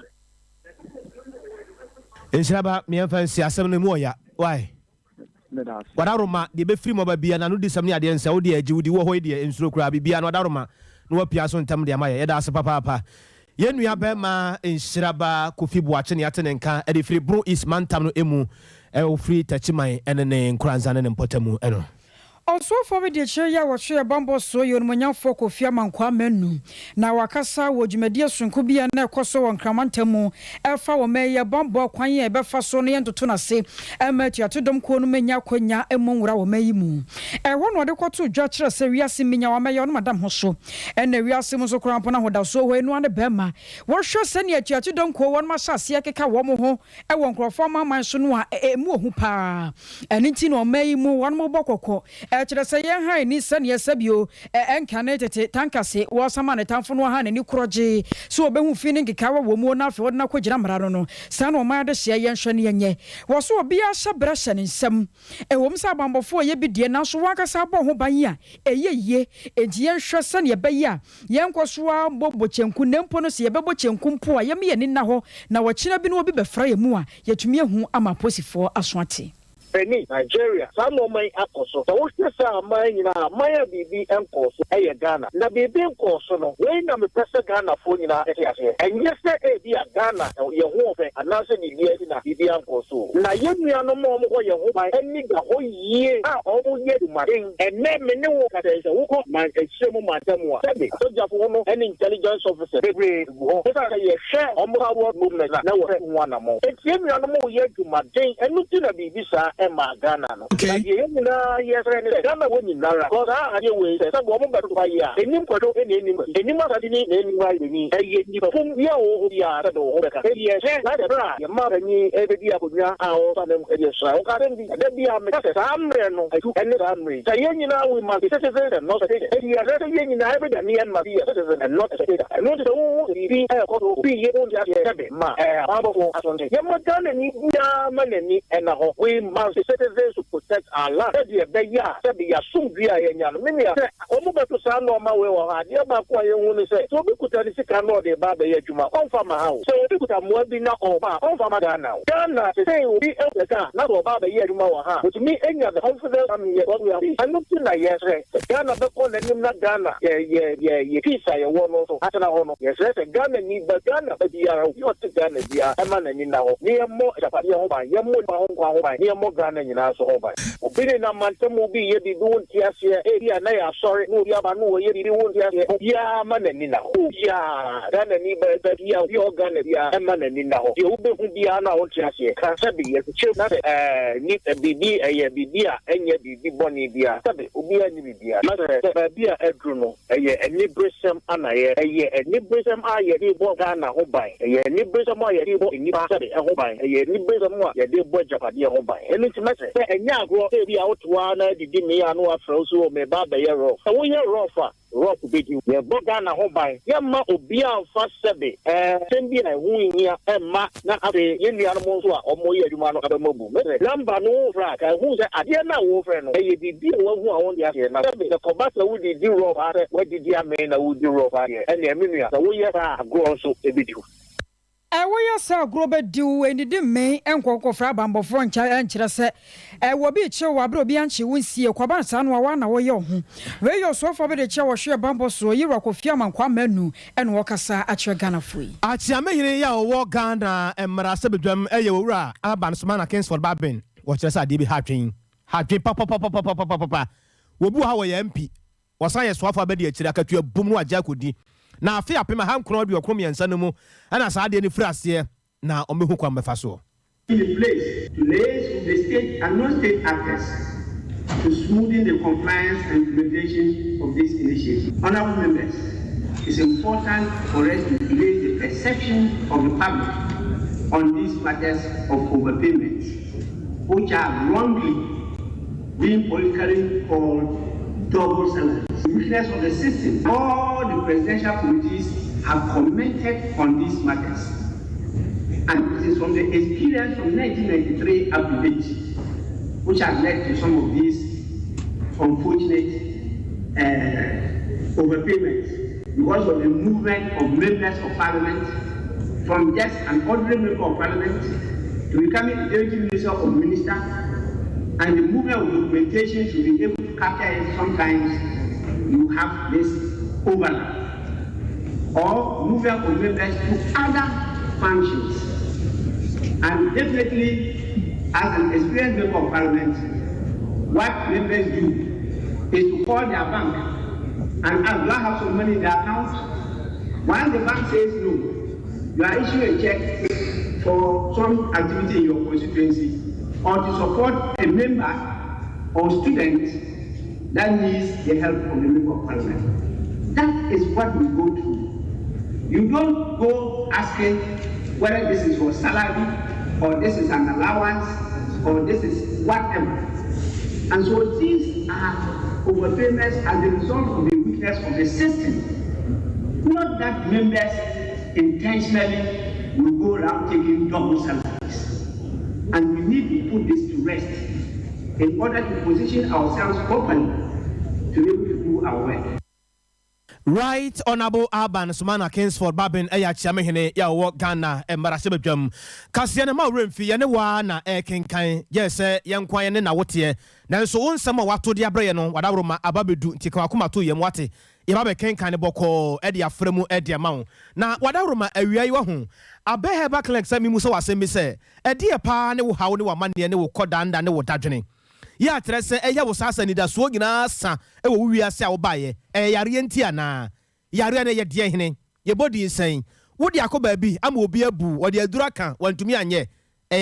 Enshaba me fancy asem no mu oya why wadaroma de be free mo ba bia na no disam ni ade nsa wo de agi wo di wo ho de ensuro kura bia na wadaroma no wapia so ntam de amaye yeda ase papa yenua ba ma enshiraba Kofi Boache ne atene nka e de free bro is mantam no emu e o free tachiman ene ne nkranza ne mpotamu eno Also for the chair ya wa share bambo so yo munyan for Kofi Amankwa menu na wakasa wo dwumadie sonko bia na ekoso won kramantamu efa wo meye bambo kwan ye befa so ne ntoto na se ematu atodom ko no menya kwanya emonwura wo mayi mu eho no de kwoto dwa kire se wiase menya wa meye no madam ho so ena wiase mu so krampo na hoda so ho enu ane bema wo hwe se ne atodom ko won ma hyase keka wo mo ho e won krofo maman so no a emu ohu pa eni no mayi mu won mo bokoko chere se yen han ni sane yesabio enkane tete tankase wo sama ne tamfo no han ni kroje so obehu fi ni nkeka wo mu na afi wo na kogira mara no sa na o ma de hye yen hwe ne yenye wo so obi a hye brashe ne nsam wo msa bambofo ye bidie na so wakasa bo ho ban ya eyeye enti yen hwe sane ye bayi yen koso a bobo chenku nempo no se ye bebo chenku mpo a ye me ye ni na ho na wo kina bi no obi befra ye mu a yetumi ehu ama posifo asoate Penny, Nigeria, some of my akoso. So what's this mine na Maya BB and Koso, Ghana. Na BB and Koso, no, when I'm a person Ghana phone in our area. And yesterday, Ghana, your home, and answer the year in a BB and Koso. Now, you no more your home by any the whole year, almost year to my thing, and then many workers who got my extreme matamua. So, just an intelligence officer, every share almost our movement. Now, one more. It's him no more year to my thing, and looking at BB, sir. Ghana no ye na yes Ghana woni nara cause ade we say wo mo beto ba ya enim kodo enim asadi ni enim wa ni eye ni fun ye o ya da do be ka ye na de bra ye ma ni e be dia kodua a o sa dem e ye sra o ka dem de bia me ka sa amre no ene da amre say ye nyina we ma se se no se ye ye nyina e be da ni en ma bi se se no se no se o bi e ko do bi ye o dia ye be ma abo ko asonje ye mo Ghana ni ya ma ni e na ho we ma citizens to protect our land. They are soon be a yan. Many are almost to sound on my way or had near my quiet when they say, so we could tell the sick and the Baba Yajuma on from my house. So we could have more than on from my Ghana. Ghana, say, will be the car, not Baba Yajuma, which me any of the confidence what we are. I'm not saying yes, Ghana, the one and not Ghana. Yeah, peace. I want also. I don't know. Yes, Ghana need the Ghana, but you are what to Ghana, a man and now near more Japan, near more Ghana in our so by. Opinion of Mantamu be ye be doing Tiasia, area, nay, I'm sorry, no, Yabano, ye won't ya man and Nina. Ya, then a neighbor, but your gun, ya, man and Nina. You will be an old Tiasia, can't be a children, need a BB, a BB, and ye be bonny, dear, Ubi and Libya, not a beer, a Bruno, a Nibrism, and a Nibrism, I ye bought Ghana, home by, a Nibrism, I ye bought in Nibasa, a home by, a Nibrism, a dear boy, Japan, home by. And it's a matter. And now go out one, did me a no frozen, me baba yero. So we are rough big you. Ye Bogana home by Yamma Obia first Sabe, send me a wooing here, and ma, not have a Indian animals or more Yamano of a mobile. Lamba no rack, who's a Diana over and a be one who own the Cobasa would do rough, what did you mean? I would do rough here, and the Amelia, so we are grown so a video. we are global do any the main and Coco Frabambo French and Chirase. Will be chill Wabro Bianchi win see a Quaban San one away your home. Where your sofa with the chair share bumbo so you rock of Fiaman Quamenu and Wakasa at your Ghana free. Achame ya walk Ghana and Marasabidum Ayura Abansman against for Babin. Watch us at DB Hatching papa. Wobu Hawa MP was I a swafa bedi chiraka to a boomwa jacudi. Now fear pima ham crowd your crummy and sanomo and as I did any phrase here now Omehuka Mefaso. In the place to liaise with the state and non-state actors to smoothen the compliance and implementation of this initiative. Honorable members, it's important for us to raise the perception of the public on these matters of overpayments, which are wrongly being politically called double salaries. The weakness of the system. All the presidential committees have commented on these matters. And it is from the experience from 1993 up to date, which has led to some of these unfortunate overpayments because of the movement of members of parliament from just an ordinary member of parliament to becoming the deputy minister or minister, and the movement of documentation to be able to capture it. Sometimes you have this overlap or movement of members to other functions. And definitely, as an experienced member of parliament, what members do is to call their bank and ask, do I have some money in the account? Once the bank says no, you are issuing a check for some activity in your constituency or to support a member or student that needs the help of the member of parliament. That is what we go through. You don't go asking whether this is for salary or this is an allowance or this is whatever. And so these are overpayments as a result of the weakness of the system. Not that members intentionally will go around taking double salaries. And we need to put this to rest in order to position ourselves properly to be able to do our work. Right Honorable Alban Sumana Kingsford Babin Ayachamehene ya walk Ghana and Marasabjum. Cassiana Maurimfi and one King yes, young Quine and Awotie. Now so on some what to the Abrano, what Aroma Ababidu Tikakuma to Yamwati. Yababe King kind of boko Edia Fremu Edia Mount. Now what Aroma area you home. I bet her back like Sammy Musa was me say, a dear pa no how no money and no cod down and no dodging. Ya trese eya wo sasa ni da so nyina sa e wo wi ase a wo baye yare ntia na yare na ye de hene ye body sen wo de akoba bi ama obi abu wo de adura kan wantumi anye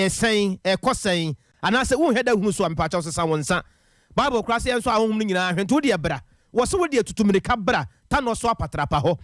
sen kosen anase wo heda hunu so ampa cha sesa wonsa bible class enso a honhum nyina hwento de bra wo se wo de tutumirika bra ta no so apatrapa ho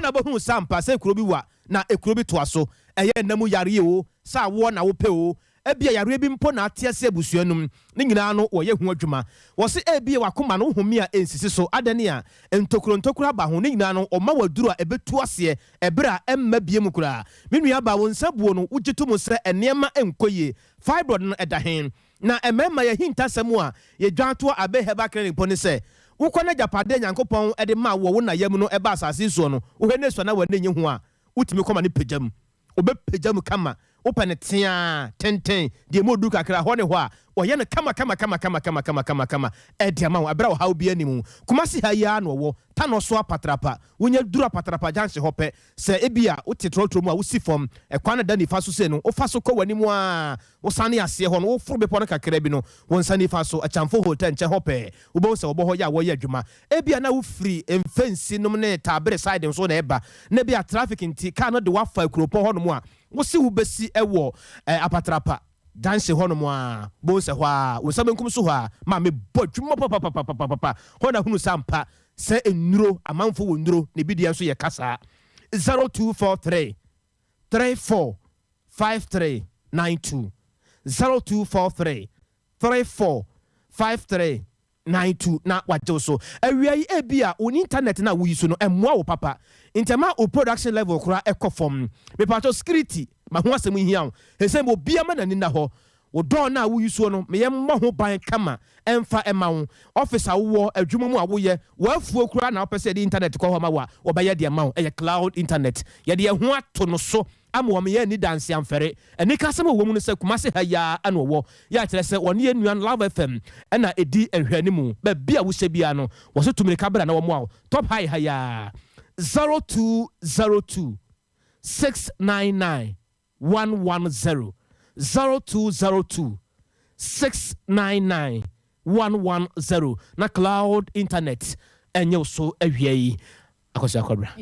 na bo hu sampa se kuro bi wa na ekuro bi to aso eye namu yare o sa wo na wo pe o ebia yare bi mpo na atiase abusuanum ne nyina no wo ye hu adwuma wo se ebia wakoma no homi a ensisi so adane a ntokuro aba ho ne nyina no oma waduru a ebetu ase ebra emma biem kura menua ba wo nsabuo no ugitu mu sre enema enkoye fibroid no edahen na emema ye hintasem a ye dwanto abe heba clinic poni se wokona japade nyankopon ede ma wo na yam no eba asase so no wo hene so na wane nyi ho a utimi koma ne pejam obe pejam kama open tia tenten de modu kakra ho ne ho a oye ne kama edia ma wo abra wo ha obi animu kuma si ha ya no wo ta no so apatrapa wonya dura patrapa janse hope se ebia wotetrotro mu a wosi fom ekwa na da nifa so se no ofa so ko wani mu a wo sane ase ho no wo foro bepo no kakra bi no wo nsane fa so achamfo hotel nche hope wo bo se wo bo ho ya wo ya adwuma ebia na wo free emfansi nom ne tabere side so na eba na bia traffic nti ka no de wafa kuropo ho no mu a wo si wo besi ewo apatrapa danse hono mo a bo se ho a wo sabenkum so ho a ma me bodwuma papa hona hunu sampa se enuro amanfo wo nuro ne bidia so ye kasa 0243 345392 0243 345392 na wajo so awia yi ebia on internet na wo yiso no emmoa wo papa intema o production level kura ekofom me pato security ma ho asem hia hesem obia ma nani na ho wo don na wo yiso no me yemmo ho ban kama emfa ema wo officer wo adwuma mu a wo ye wafuo kura na opese de internet ko ho ma wa obaye de ma wo cloud internet ye de ho ato no so am ye ni dance amfere eni kasem wo mu no se Kumasi ha ya ano wo ya kire se woni enuan Love FM na edi ehwani mu ba bia wo hye bia no wo so tumire kabra na wo mu top high ha ya 0202 699 110 0202 699 110 na cloud internet enye so awie akosi akobra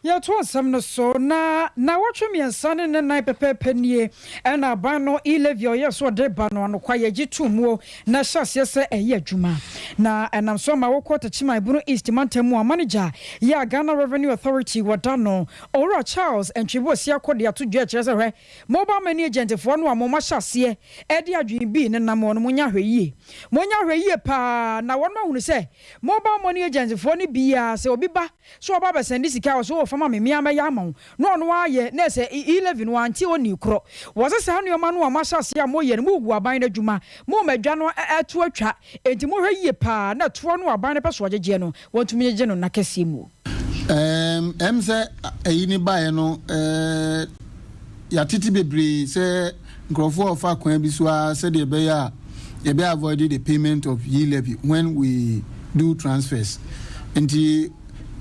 ya to asam no so na watwe miensa ne nai pepepe nie na ban no ilevio ye so de ba no kwa ye gitumu na hyase se eye adwuma na enam so ma wokota chima ibunu East Mantemu manager ya Ghana Revenue Authority wadano Ora Charles entwibo sia kode atodwa kire se hwe mobile money agent fo no amoma hyase e de adwen bi ne nam no munya hweyie pa na won ma hunu se mobile money agent fo ni bia se obi ba so oba be send sika so fama me miama ya ma no no aye na se 11 no anti oni kro wo se sa no ma no ma hyase a moye no mu aban na dwuma mo madwa no atu atwa enti mo hweyie pa na to no aban na peso agege no wantumi agege no na kase mu say ayini bae no ya titi bebre say nkrofo of akwan bi so a say de be ya e be avoid the payment of ye levy when we do transfers enti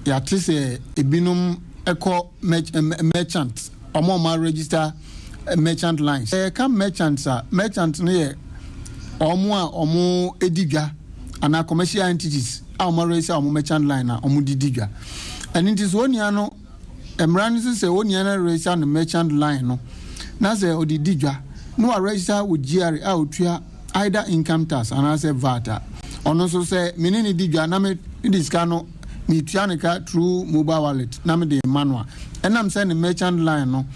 ya tise ebinum eco merchant omo ma register merchant lines come merchants merchant no ye omo ediga ana commercial entities omo register omo merchant line na omo didiga and it is one year no emran say one year na register the merchant line no na say odidiga no register with GRA outua either income tax and as a VAT ono so say menini diga na me diska no me tuanika through mobile wallet na me the manual and I'm saying the merchant line no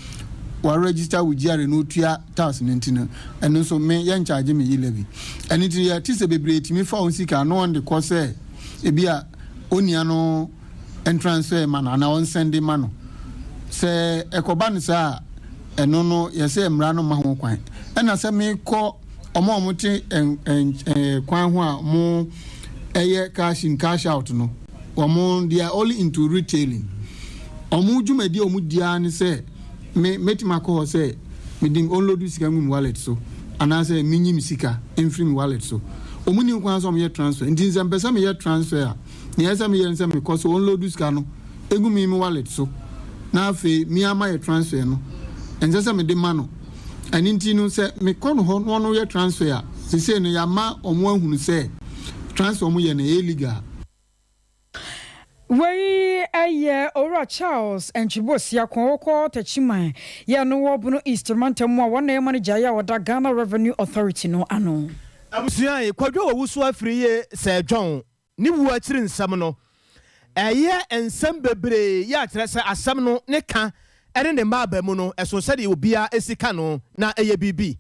wa register with GRA no tua tax nintino and so me yan charge me levy and it ya tise bebre me fa on sika no on the course e bia onia no and transfer man na on send man say ekoba nsa eno no yese emra no ma ho kwan and say me ko omo ti kwan ho a mo eye cash in cash out no they are only into retailing omo djumadi omo dia ni say me metima ko say me dim onload sika mu wallet so ana say minyim sika enfrim wallet so omo ni kwan so me transfer ndin se mpesa me transfer ni esa me yense me ko so onload sika no egu mi wallet so na afi mi ama ye transfer no ense se me de ma no ani ntinu se me kono ho no ye transfer se se no ya ma omo ahunu se transfer mo ye na illegal. Wei aye Ora Charles entwibosia kwoko tachiman ya no wobuno East Mantemu a wona manager ya wada Ghana Revenue Authority no ano abusuan kwadwo wawusu afiri ye se John ni wu akiri nsam no eye ensam bebre ya kire se asam no ne ka ene ne maba mu no eso se de obia esika no na eye bibi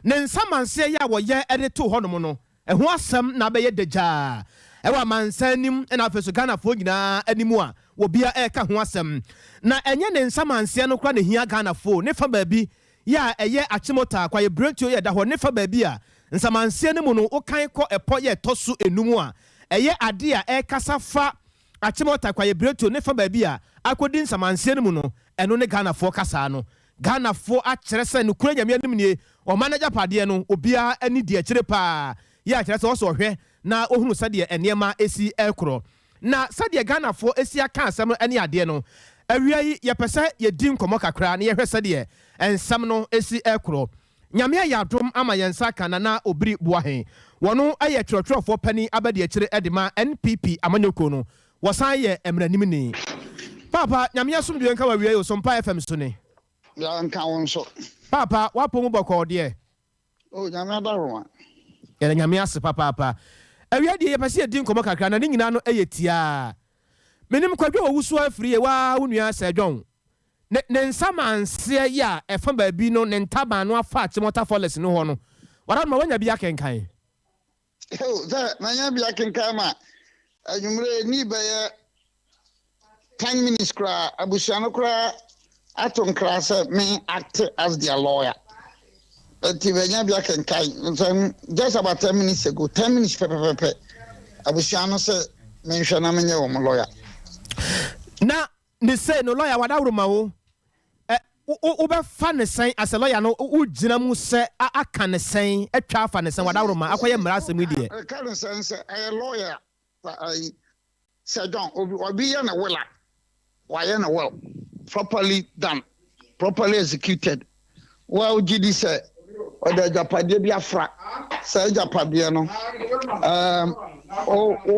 ne nsamanse ya wo ye ede to hono no eho asam na be ye deja ewa mansanim na afeso Ghana fo nyina animu a wobia eka ho asem na enye ne nsamanse no kra ne hia Ghana fo ne fa baabi ya eye achimota kwa ye brentio ye da ho ne fa baabi a nsamanse ne mu no okan kɔ epo ye tosu enumu a eye ade a ekasa fa achimota kwa ye brentio ne fa baabi a akodi nsamanse ne mu no eno ne Ghana fo kasa no Ghana fo a kyerɛ sɛ no kura nyame anim nie o manager pade no obia ani die kyerɛ pa ya kyerɛ sɛ wo hwɛ na ohunu sɛdeɛ enema esi ekro na sɛdeɛ Ghana fo esi aka asɛm no ane ade no awia yi yɛpɛsɛ yɛdi nkɔmɔ kakra na yɛhwɛ sɛdeɛ ensɛm no esi ekro nyame ya adom ama yɛnsa kana na obiri boahen wɔno ayɛ twerɛtwerɛfo pani abɛde akyire edema NPP amanyoko no wɔsan yɛ emranim ni papa nyame asomdwe nka wawia yi Sompa FM so ne ya nka won so papa wapo mu bɔkɔ deɛ o nyame adaroma yɛn nyame ase papa awia de yɛpɛsɛ yɛdi nkɔmɔ kakra na ne nyina no ɛyɛ tia menim kwadwo owusu afiri ye wa wonua sɛ John ne nsamanse ya ɛfa baabi no ne ntaba no afa Achimota Forest no ho no wara ma wanya bi akenkan that manya bi akenkan ma anwumre ni bɛyɛ 10 minutes kra abusiano kra aton kra sɛ me act as their lawyer. Just about 10 minutes ago, 10 minutes pepe. Abusiano said, mention a lawyer. Na, ni say no lawyer, what I Uba fan the same as a lawyer no Ujinamu say I can say a chaff and a son without my acquire Marasa media. I can't say a lawyer. I said, don't be in a well. Why in a well? Properly done, properly executed. Well, GD said, or the Japadia fra, say Japadiano,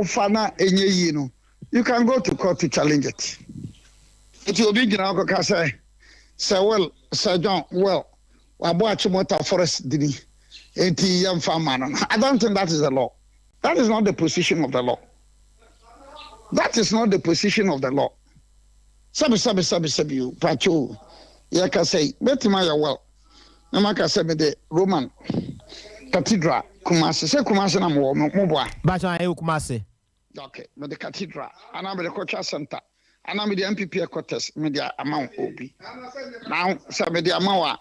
Fana, and you can go to court to challenge it. It will be in our say, well, Sir John, well, Wabuachimota Forest Dini, 80 young farmer. I don't think that is the law. That is not the position of the law. That is not the position of the law. Sabi, Pacho, Yaka say, Betimaya well. Namaka said the Roman Cathedral, Kumasi, say Kumasi na Mobwa. Baja Kumasi. Okay, but the cathedral, and I'm the culture center, and I'm the MPP quarters, media amount OB. Now, some media amount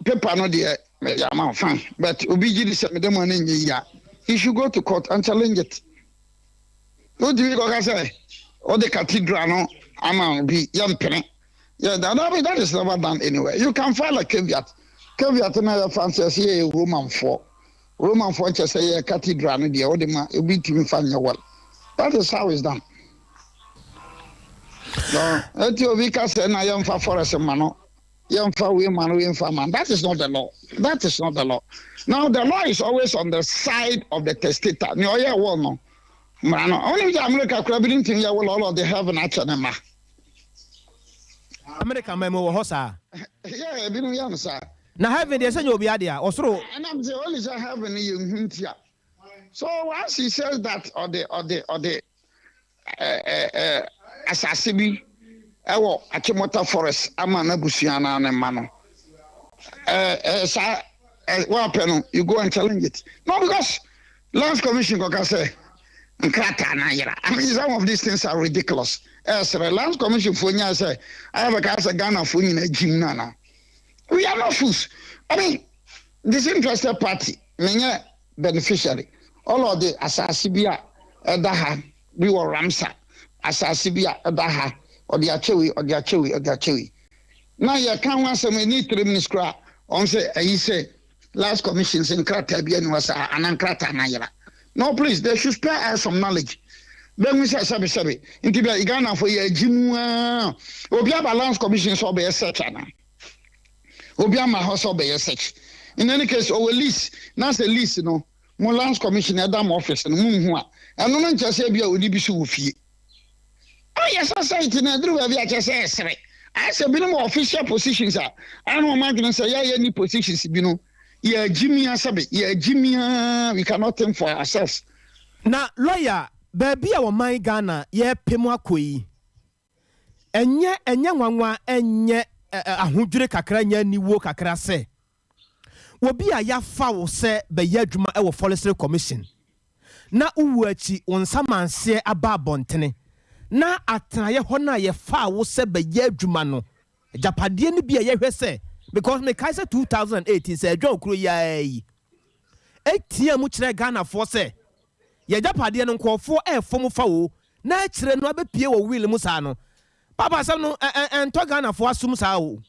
paper no dear media amount fine, but OBG said the money in year. He should go to court and challenge it. What do you go say? Or the cathedral no amount be young penny. Yeah, that is never done anywhere. You can file a caveat. Caveat another fancy say Roman 4. Roman 4 just say a cathedral no the odema you be to find your well. That is how it's done. No, Etiobika say na young for forest mano. Young for women, man. That is not the law. That is not the law. Now the law is always on the side of the testator. No, yeah, well, no. Man, only the America crabbing thing, yeah, well, all of the heaven at Chanema. America memo hosa. Yeah, been young, sir. Now having the same obiadia or so. And I'm the only having you hint here. So once he says that or the assassin ewo Achimota Forest amana busiana na mano. What happen? You go and challenge it. No, because Lands Commission can say I mean, some of these things are ridiculous. As the Lands Commission for say, I have a case of Ghana for in a gym now. We are not fools. I mean, disinterested party, many beneficiary. All of the Asasibia, Daha, we were Ramsa, Asasibia, Daha, or the Achewi. Now you can't want some need 3 minutes cry on say, he say, Lands Commissions in Kratabian was an Ankrata Nayara. No, please, they should spare us some knowledge. Then we say, Sabi, into the Ghana for your gym. Obiaba Lands Commission so be a search. Obiama house so be a search. In any case, our lease, now the lease, you know, more Lands Commission at Dam office and Munhua. And no one just say, be a Udibisu fee. Oh, yes, I say it in a drew of your I said, be more official positions. I don't want to say, yeah, any positions, you know. Yeah, Jimmy Asabi, yeah, Jimmy, we cannot think for ourselves. Now, lawyer, baby, our my Ghana, yeah, Pemwakui. And yet, and yet, a hundred kakra, ni wo kakra se. Will be a ya foul, say, by Yadruma, our Forestry Commission. Na uwachi, on some man say about Bontene. Na ataya hona ye foul, say, by Yadrumano. Japadian be a year say. Because me Kaiser 2008 is a joke, yay. 8 years much Ghana for say. Ye Japadian and call for a form of foul, natural no be Pio Will Musano. Papa Sano and Togana for Sumsao.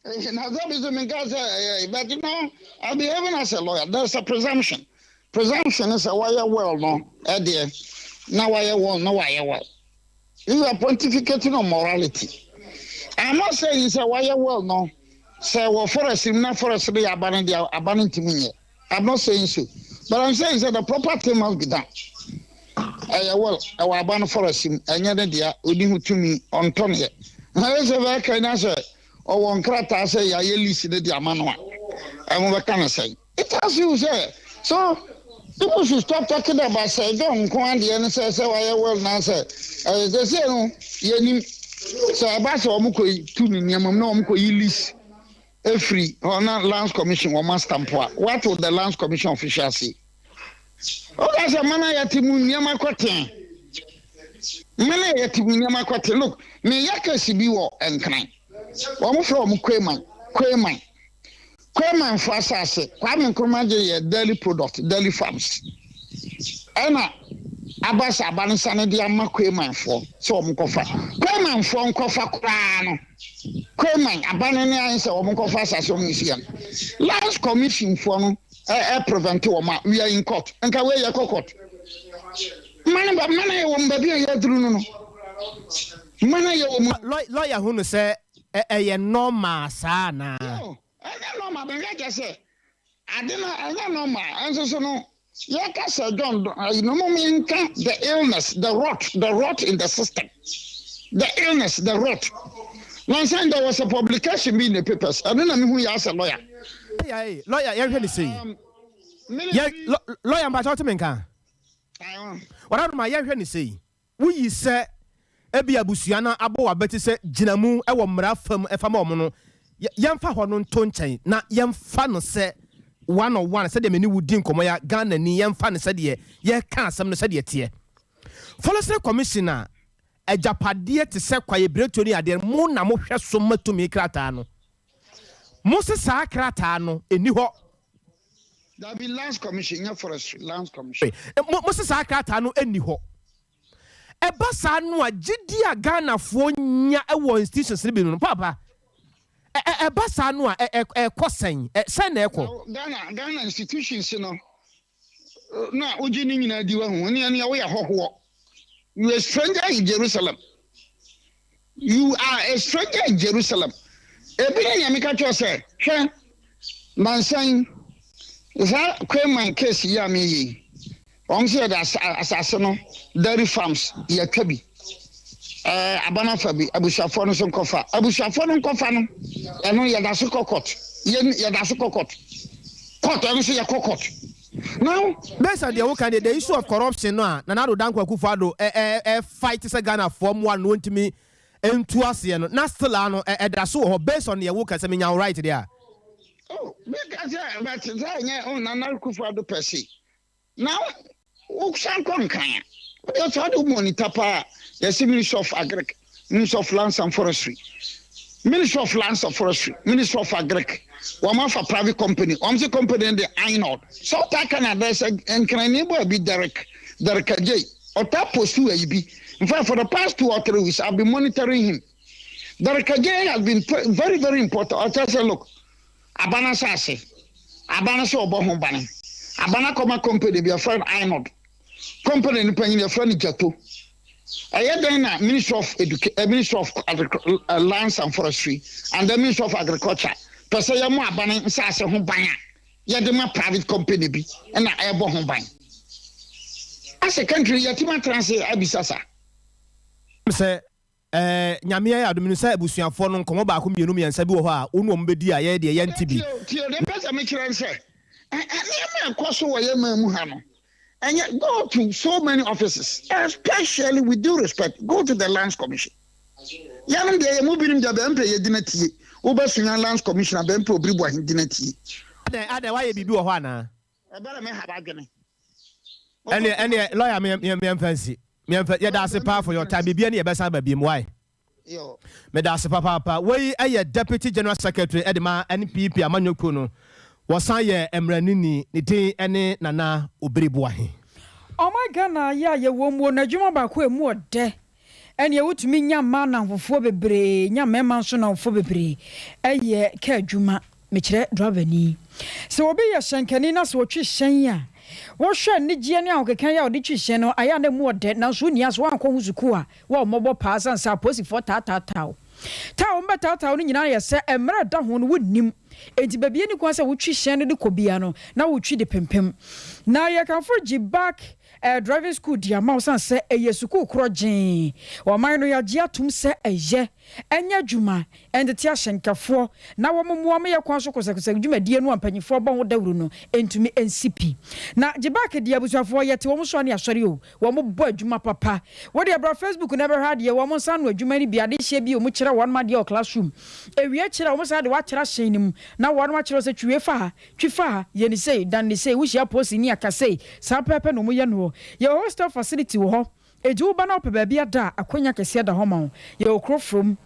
Now that is the Gaza, but you know, I'll be having as a lawyer. There's a presumption. Presumption is a wire well, no, dear. Now I won't know why I will. You are pontificating on morality. I'm not saying it's a wire well, no. Say, well, forest, not forest, be abandoned to me. I'm not saying so. But I'm saying that the proper thing must be done. Well, our abandoned forest, and yet, dear, Udimu to me on Tony. I was a very kind answer. Or one crata say, I listen to the Amanua. And what can I say? It has you say. So, people should stop talking about say, don't go on the end say, I will not say. They say, no, you so about Omuko, 2 million, no, Omuko, you list. Free or not Lands Commission or Master What would the Lands Commission officials say? Oh, that's a man at Timunyama Quatin. Many at Timunyama Quatin. Look, me yaka Sibiwo and Kran. One from Quayman for Assassin, Quaman Command daily product, daily farms. Anna Abbas Abansan and the Amma Quayman for so Mukofa. Quayman from Kofa Krano. Coleman abandoning answer or Monko Fasa museum. Last commission for no prevent we are in court. And can we court? Money won't be a true. Lawyer who say a normal sana. No, I don't know, like I said. I don't know, and so no. Yes, John, you know, the illness, the rot in the system. The illness, the rot. One time there was a publication in the papers. I don't know who you asked a lawyer. Lawyer, you're going to say. Lawyer, but what can? What am I going to say? We say, Ebi Abusiana, Abo, I bet you say, Jinamu, I will mrafum, if I'm on Yamfa Honon Tonchain, not Yam Fan say. 101 said the many would drink Komoya Ghana ni yam fan said ye can't some said yet here. Forestry Commissioner a Japadia to say quiet Bretoni at the moon na mosha so much to me cratano. Moses sa cratano in New York. There'll be lands commission, forestry, lands commission. Moses sa cratano in New York. A basano a Jidia Ghana for nya a institutions living papa. A basano a crossing, a send echo. Ghana institutions, you know. Now, Ujini in a diwan, when you're away a hawk. You are a stranger in Jerusalem. You are a stranger in Jerusalem. Every day, I make a choice. Man saying, is that Quayman case? Yami. On said assassin, dairy farms, Yakabi. Abana Fabi, Abu Shafon, some coffee. Abu Shafon, Kofano, and no Yadasuko court. Yadasuko court. Court, I say a court. Now, based on the issue of corruption, Nanado Danko Kufado, fight is a Ghana form one, won't me, and to us, Nastelano, Dasu, based on the workers, I mean, you're right there. Oh, because but on Nana Kufado per se. Now, Oxan Concan. That's how do monitor power. Yes, Ministry of Agric, Ministry of Lands and Forestry, Ministry of Lands and Forestry, Ministry of Agric. One for private company. One the company in the Inod. So that can address and can enable be Derek J. Or that post to AB. In fact, for the past 2 or 3 weeks, I've been monitoring him. Derek J has been very, very important. I'll tell you, look, Abana Sase, Abana so Bohom Banning, Abana Coma Company, be a friend Inod. Company in the friend Jato. I had then Ministry of Ministry of Lands and Forestry and the Ministry of Agriculture. Because I am more banning Sasa Humbanya. Yadema private company be and I am Bohombai. As a country, Yatima Transit Abisasa. Say, Nyamia, the Minister Busian Fonon, come back whom you know me and Sabuha, Unumbedia, the NTB. Till the person make your answer. And I'm a Koso Muhammad. And yet go to so many offices, especially with due respect, go to the Lands Commission. Yaman de moving in the Bempe Dinati, Obersunan Lands Commission, Bempo Bribo Dinati. Other why you do a one. I better may have agony. Any lawyer, me fancy. Me that's a power for your time. Be any best baby. Why? Yo, me that's a papa. Why a deputy general secretary Edema NPP Amanyo Kuno. Wasaye emranini niti ene nana obribuahi. Oh my Ghana ya ye wo na dwuma ba ko emu ode. Ene ye wutumi nya ma na fofo bebre, nya mema so na fofo bebre. Eye ka adwuma me kire driver ni. Se obi ye hyenkani na so otwi hyen ya. Wo hwe ni gie ne ahokekan ya odi twi hyen no aya na mu ode na so ni aso anko huzuku a wo mobo pa sansa posi for ta. Ta omba ta no nyina ye se emra da ho no wonnim. Enti babie ni kwa se wotwi hyen no de kobia no na wotwi de pempem. Na ye kan for back driving school dia ma osan se eye school krogen. O man no ya gia tum se eye enya dwuma ende ti ahyenkafo na wo momo am ye kwa so kosakosa dwuma die no ampanyifo ba ho dawuru no entumi NCP. Na back dia busuafo ye te wo so ne asori o wo mo bo adwuma papa. Wo de bra Facebook never had ye wo mo san no adwuma ni bia de hye bi o mo kire one ma de o classroom. Ewie kire wo mo sa de wa kire hyen nim na wo no ma kire se twifa ye ni say dan ni say wo hia post ni aka say sa pepe no mo ye no ye hostel facility wo ho eju ba na opeba bia da akonya kese da ho ma ye okro from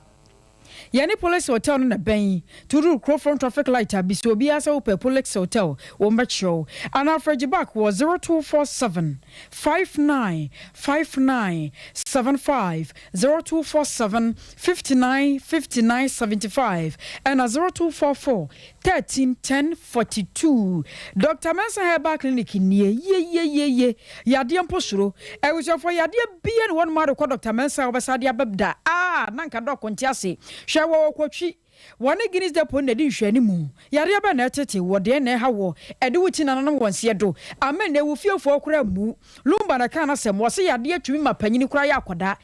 Yeni police hotel na ben to do cross front traffic light abiso obi asa ope police hotel o metro and average back was 0247 595975 0247 595975 and 0244 131042. Dr. Mensa Herbal Clinic ye yade mposuro e was for yade bia one mother Dr. Mensa obasade ababda nanka doc ntiase hwe wo kwatwi one Guinness depo na di hwe animu yare aba na tete wo de na ha wo ede wuti na no wonse do amen na wufiefo kura mu lumba na kana sem wo se yade atwi ma panyini kura ya akoda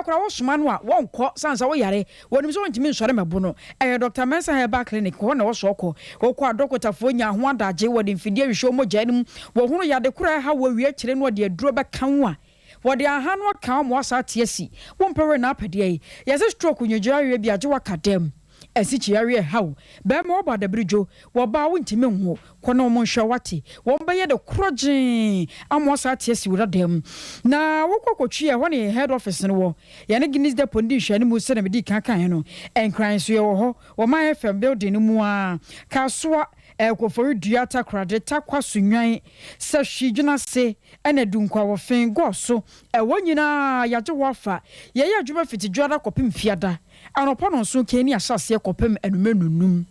kura wo soma no a wonko sansa wo yare wonim so wontimi nsore mebo no Dr. Mensa Herbal Clinic ho na wo so ko adokotafo nya ho adaje wo de mfidie hwe mogya anim wo hunu yade kura ha wo wie kire no de aduro be kanwa wodi ahanu kan mo asa tiesi wompere na apede yese stroke nyojira wie bia je wakadem esichi area how be mo ba da bridjo wo ba wontimi ho kono mo hwa wate wo be de krogin amo asa tiesi wura dem na wokokotwi e hone head office no wo ye ne Guinness depo ndi hwa ni mu se na medi kan no enkran so ye wo ho wo ma FM building mu a kasoa ekofori duata krade takwa sunwan se hwidwuna se ena dunkwa wo fen goso wonyina yaje wofa ye ya adwuma fiti dwada kopim fiada anopo no so keni asase kopim enumenunum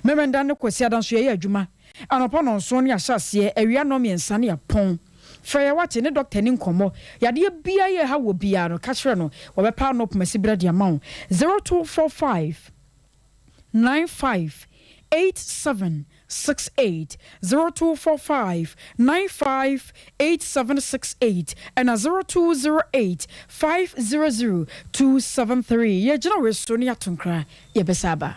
memenda ne kosi adanso ye adwuma anopo no so ne asase awia no miensa ne yapon Faya wate ne doctor ni nkomo yade bia ye ha wo bia no ka kire no wo be pa no pmasi brade amount 0245 95 8768 0245 95 8768 and 0208 500 273. Ye jina resoni atunkra ye besaba.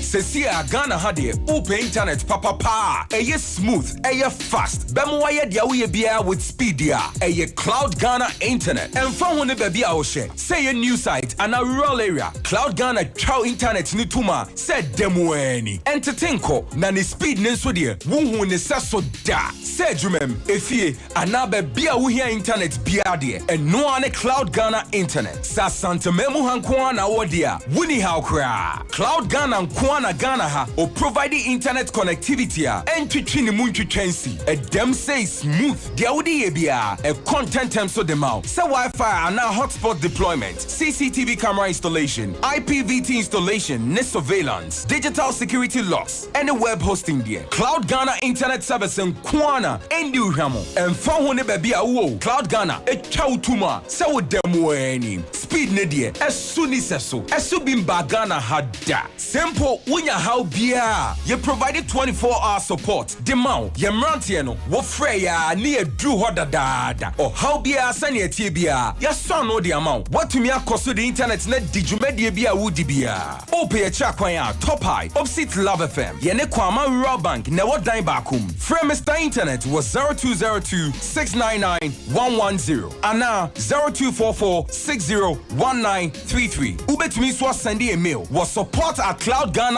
Sesia Ghana hadie open internet papa eye smooth eye fast bemo ye dia we bia with speed dia eye Cloud Ghana internet and phone ne baby a wo share say a new site and a rural area Cloud Ghana chow internet ni tuma said demo any entertain ko na ne speed ne so de wo ne saso da say jumem efie anabe bia wo hia internet bia de and no ane Cloud Ghana internet sa santamemu hanko na wo dia wuni how kra Cloud Ghana na Ghana ha o providing internet connectivity and twitwini mu twitwensi dem say smooth dia wodi ye bia content terms so dem out say Wi-Fi and now hotspot deployment CCTV camera installation IPVT installation net surveillance digital security locks and web hosting there Cloud Ghana internet service and kwana endi uhamo and fa ho ne ba bia wo Cloud Ghana twa utuma say wo dem weni speed ne die esu ni seso esu bimba Ghana hada simple Unya how bia you provided 24-hour support demau ye mrantie no wo frɛ ya ne adru ho dadaada or how bia sane atie bia ya son no the amount watumi akoso the internet na digumedie bia wudi bia ope ya cha kwan ya top high opposite Love FM ye ne kwama rural bank na wo dan bakum frɛ Mr Internet was 0202 699 110 ana 0244 601933 ubetumi so send a mail was support@cloudghana.com.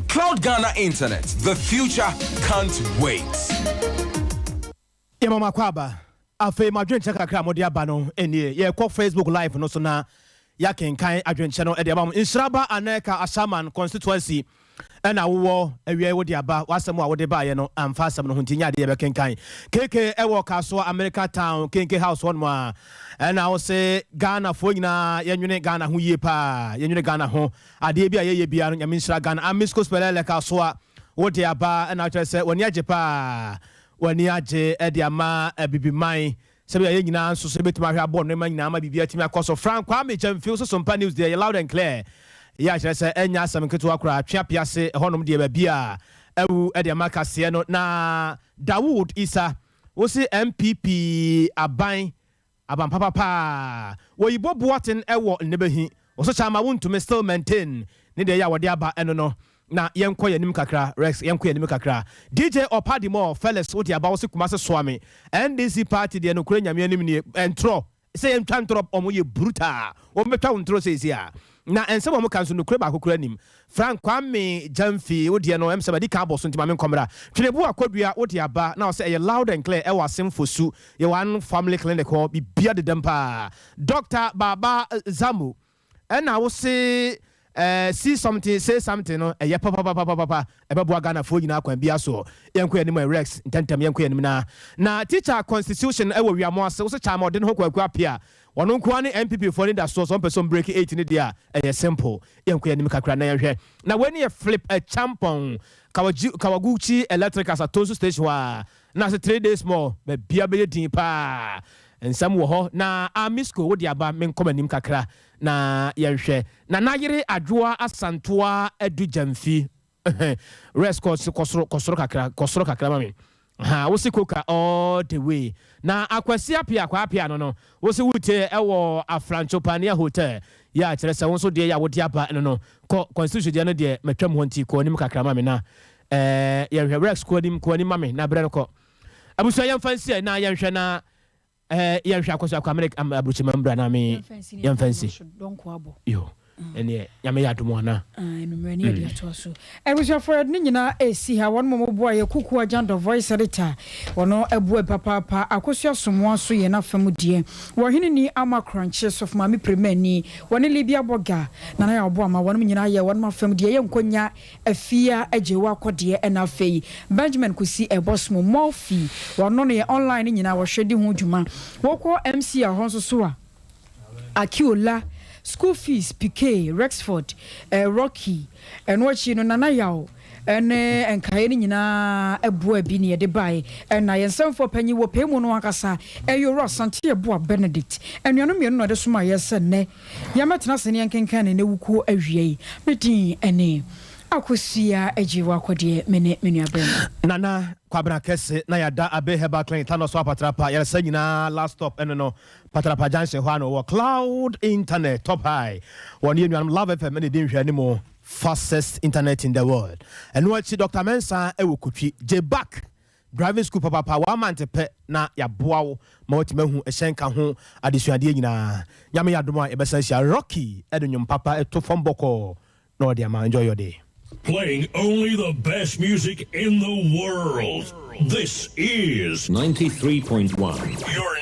Cloud Ghana Internet. The future can't wait. Mama Kwaba, afe madwen chaka kra modi aba no enie ye ko Facebook live no so na ya kenkan adwen channel e de aba Insraba Aneka Ashaman constituency ena wo awie wo de aba wasem a wo de ba ye no amfa asem no huntinya de be kenkan keke e wo kaso America Town kenke house one mo ena wo se Ghana fo nyina yenwene Ghana ho yie pa yenwene Ghana ho ade bia ye bia no nyaminsra Ghana amisko spelele kaso a wo de aba ena twa se woni age pa wani age e de ama bibiman se bia ye nyina nso se betima hwa bo no ma nyina ama bibia timi akoso Frank Kwame Chamfil so Sompa News there loud and clear ya chere se enya asem keto akura atwa piase honom de ba bia ewu e de makase no na Dawood Isa wo se MPP aban papa wo yibo boaten ewo nebehi wo so chama wontume still maintain ne de ya wode aba eno no na yenko yanim kakra Rex yenko yanim kakra DJ Opadimo Felix wo de aba wo se kumase soame NDC party de no kura nyame anim ni entro se yentwa ntro omo ye brutal wo metwa ntro se sia na ense mo kan so no kure ba kokura nim Frank Kwame Jamfi wo de no em se ba di ka bo so ntima men komra twenebu akodua wo de aba na o se e loud and clear e wa semfosu ye one family clinic ho bi bia de dempa Dr. Baba Zamu na wo se see something say something no e papa e be bo Ghana fo nyina kwan bia so yenko anim Rex ntentem yenko anim na teacher constitution e wo wiamo ase wo se cha modern ho kwaku apia wono nko ane MPP for the so some person break 8 ni dia e simple yenko anim kakra na yenhwe na when you flip a champon Kawaguchi electric as a toast station wa na se 3 days more be bia be din pa ensam wo ho na amisco wo dia ba men komanim kakra na yehwe na nayere adwoa asantoa adu jamfi rest kosoro kakra mami ha wo se koka all the way na akwasi apia no wo se wute ewo Afranchopania hotel ya kire se won so de ya wo dia ba no constitution de no de metwam ho nti ko nim kakra mami na yehwe rest ko nim mami na bre no ko abuso yam fancy na yehwe na yehwe akoso America abruchi membra na me yam fancy don ko abo yo ene yame yadomo na enumere ne dia to so ebuso for ne nyina esi ha won mo boa ye kuku agenda voice editor wono ebu papa akoso somo so ye na fam die wo hene ni ama crunches of mami premani woni libia boga na ya obo ama won nyina ye won ma fam die ye nkonya afia ajewa akode e na fei Benjamin kusi ebos mo mofi wono ne online nyina wo hwedi ho dwuma woko MC a ho so a Akiola school fees PK Rexford Rocky and what you know nana yaw ene enkae ni nyina eboa bi ne de bai na yensem for panyi wo pemu no akasa eyo Rosante eboa Benedict enuano me no de soma yese ne yametena sene yenkenkan ne wuko awie medin ene akosia ajiwa akode mene abem nana kwabra kese na yada abe heba clinic tano so patrapa yesa nyina last stop eno no patrapa junction ho ano cloud internet top high one you love FM ne din hwani mo fastest internet in the world and what Dr. Mensa ewokutwi J back driving school papa 1 month pe na ya boawo ma wati mahu ehyenka ho adesuade nyina nyame yadoma e besa sia Rocky edonyum papa eto fomboko no dia ma enjoy your day. Playing only the best music in the world. This is 93.1. Your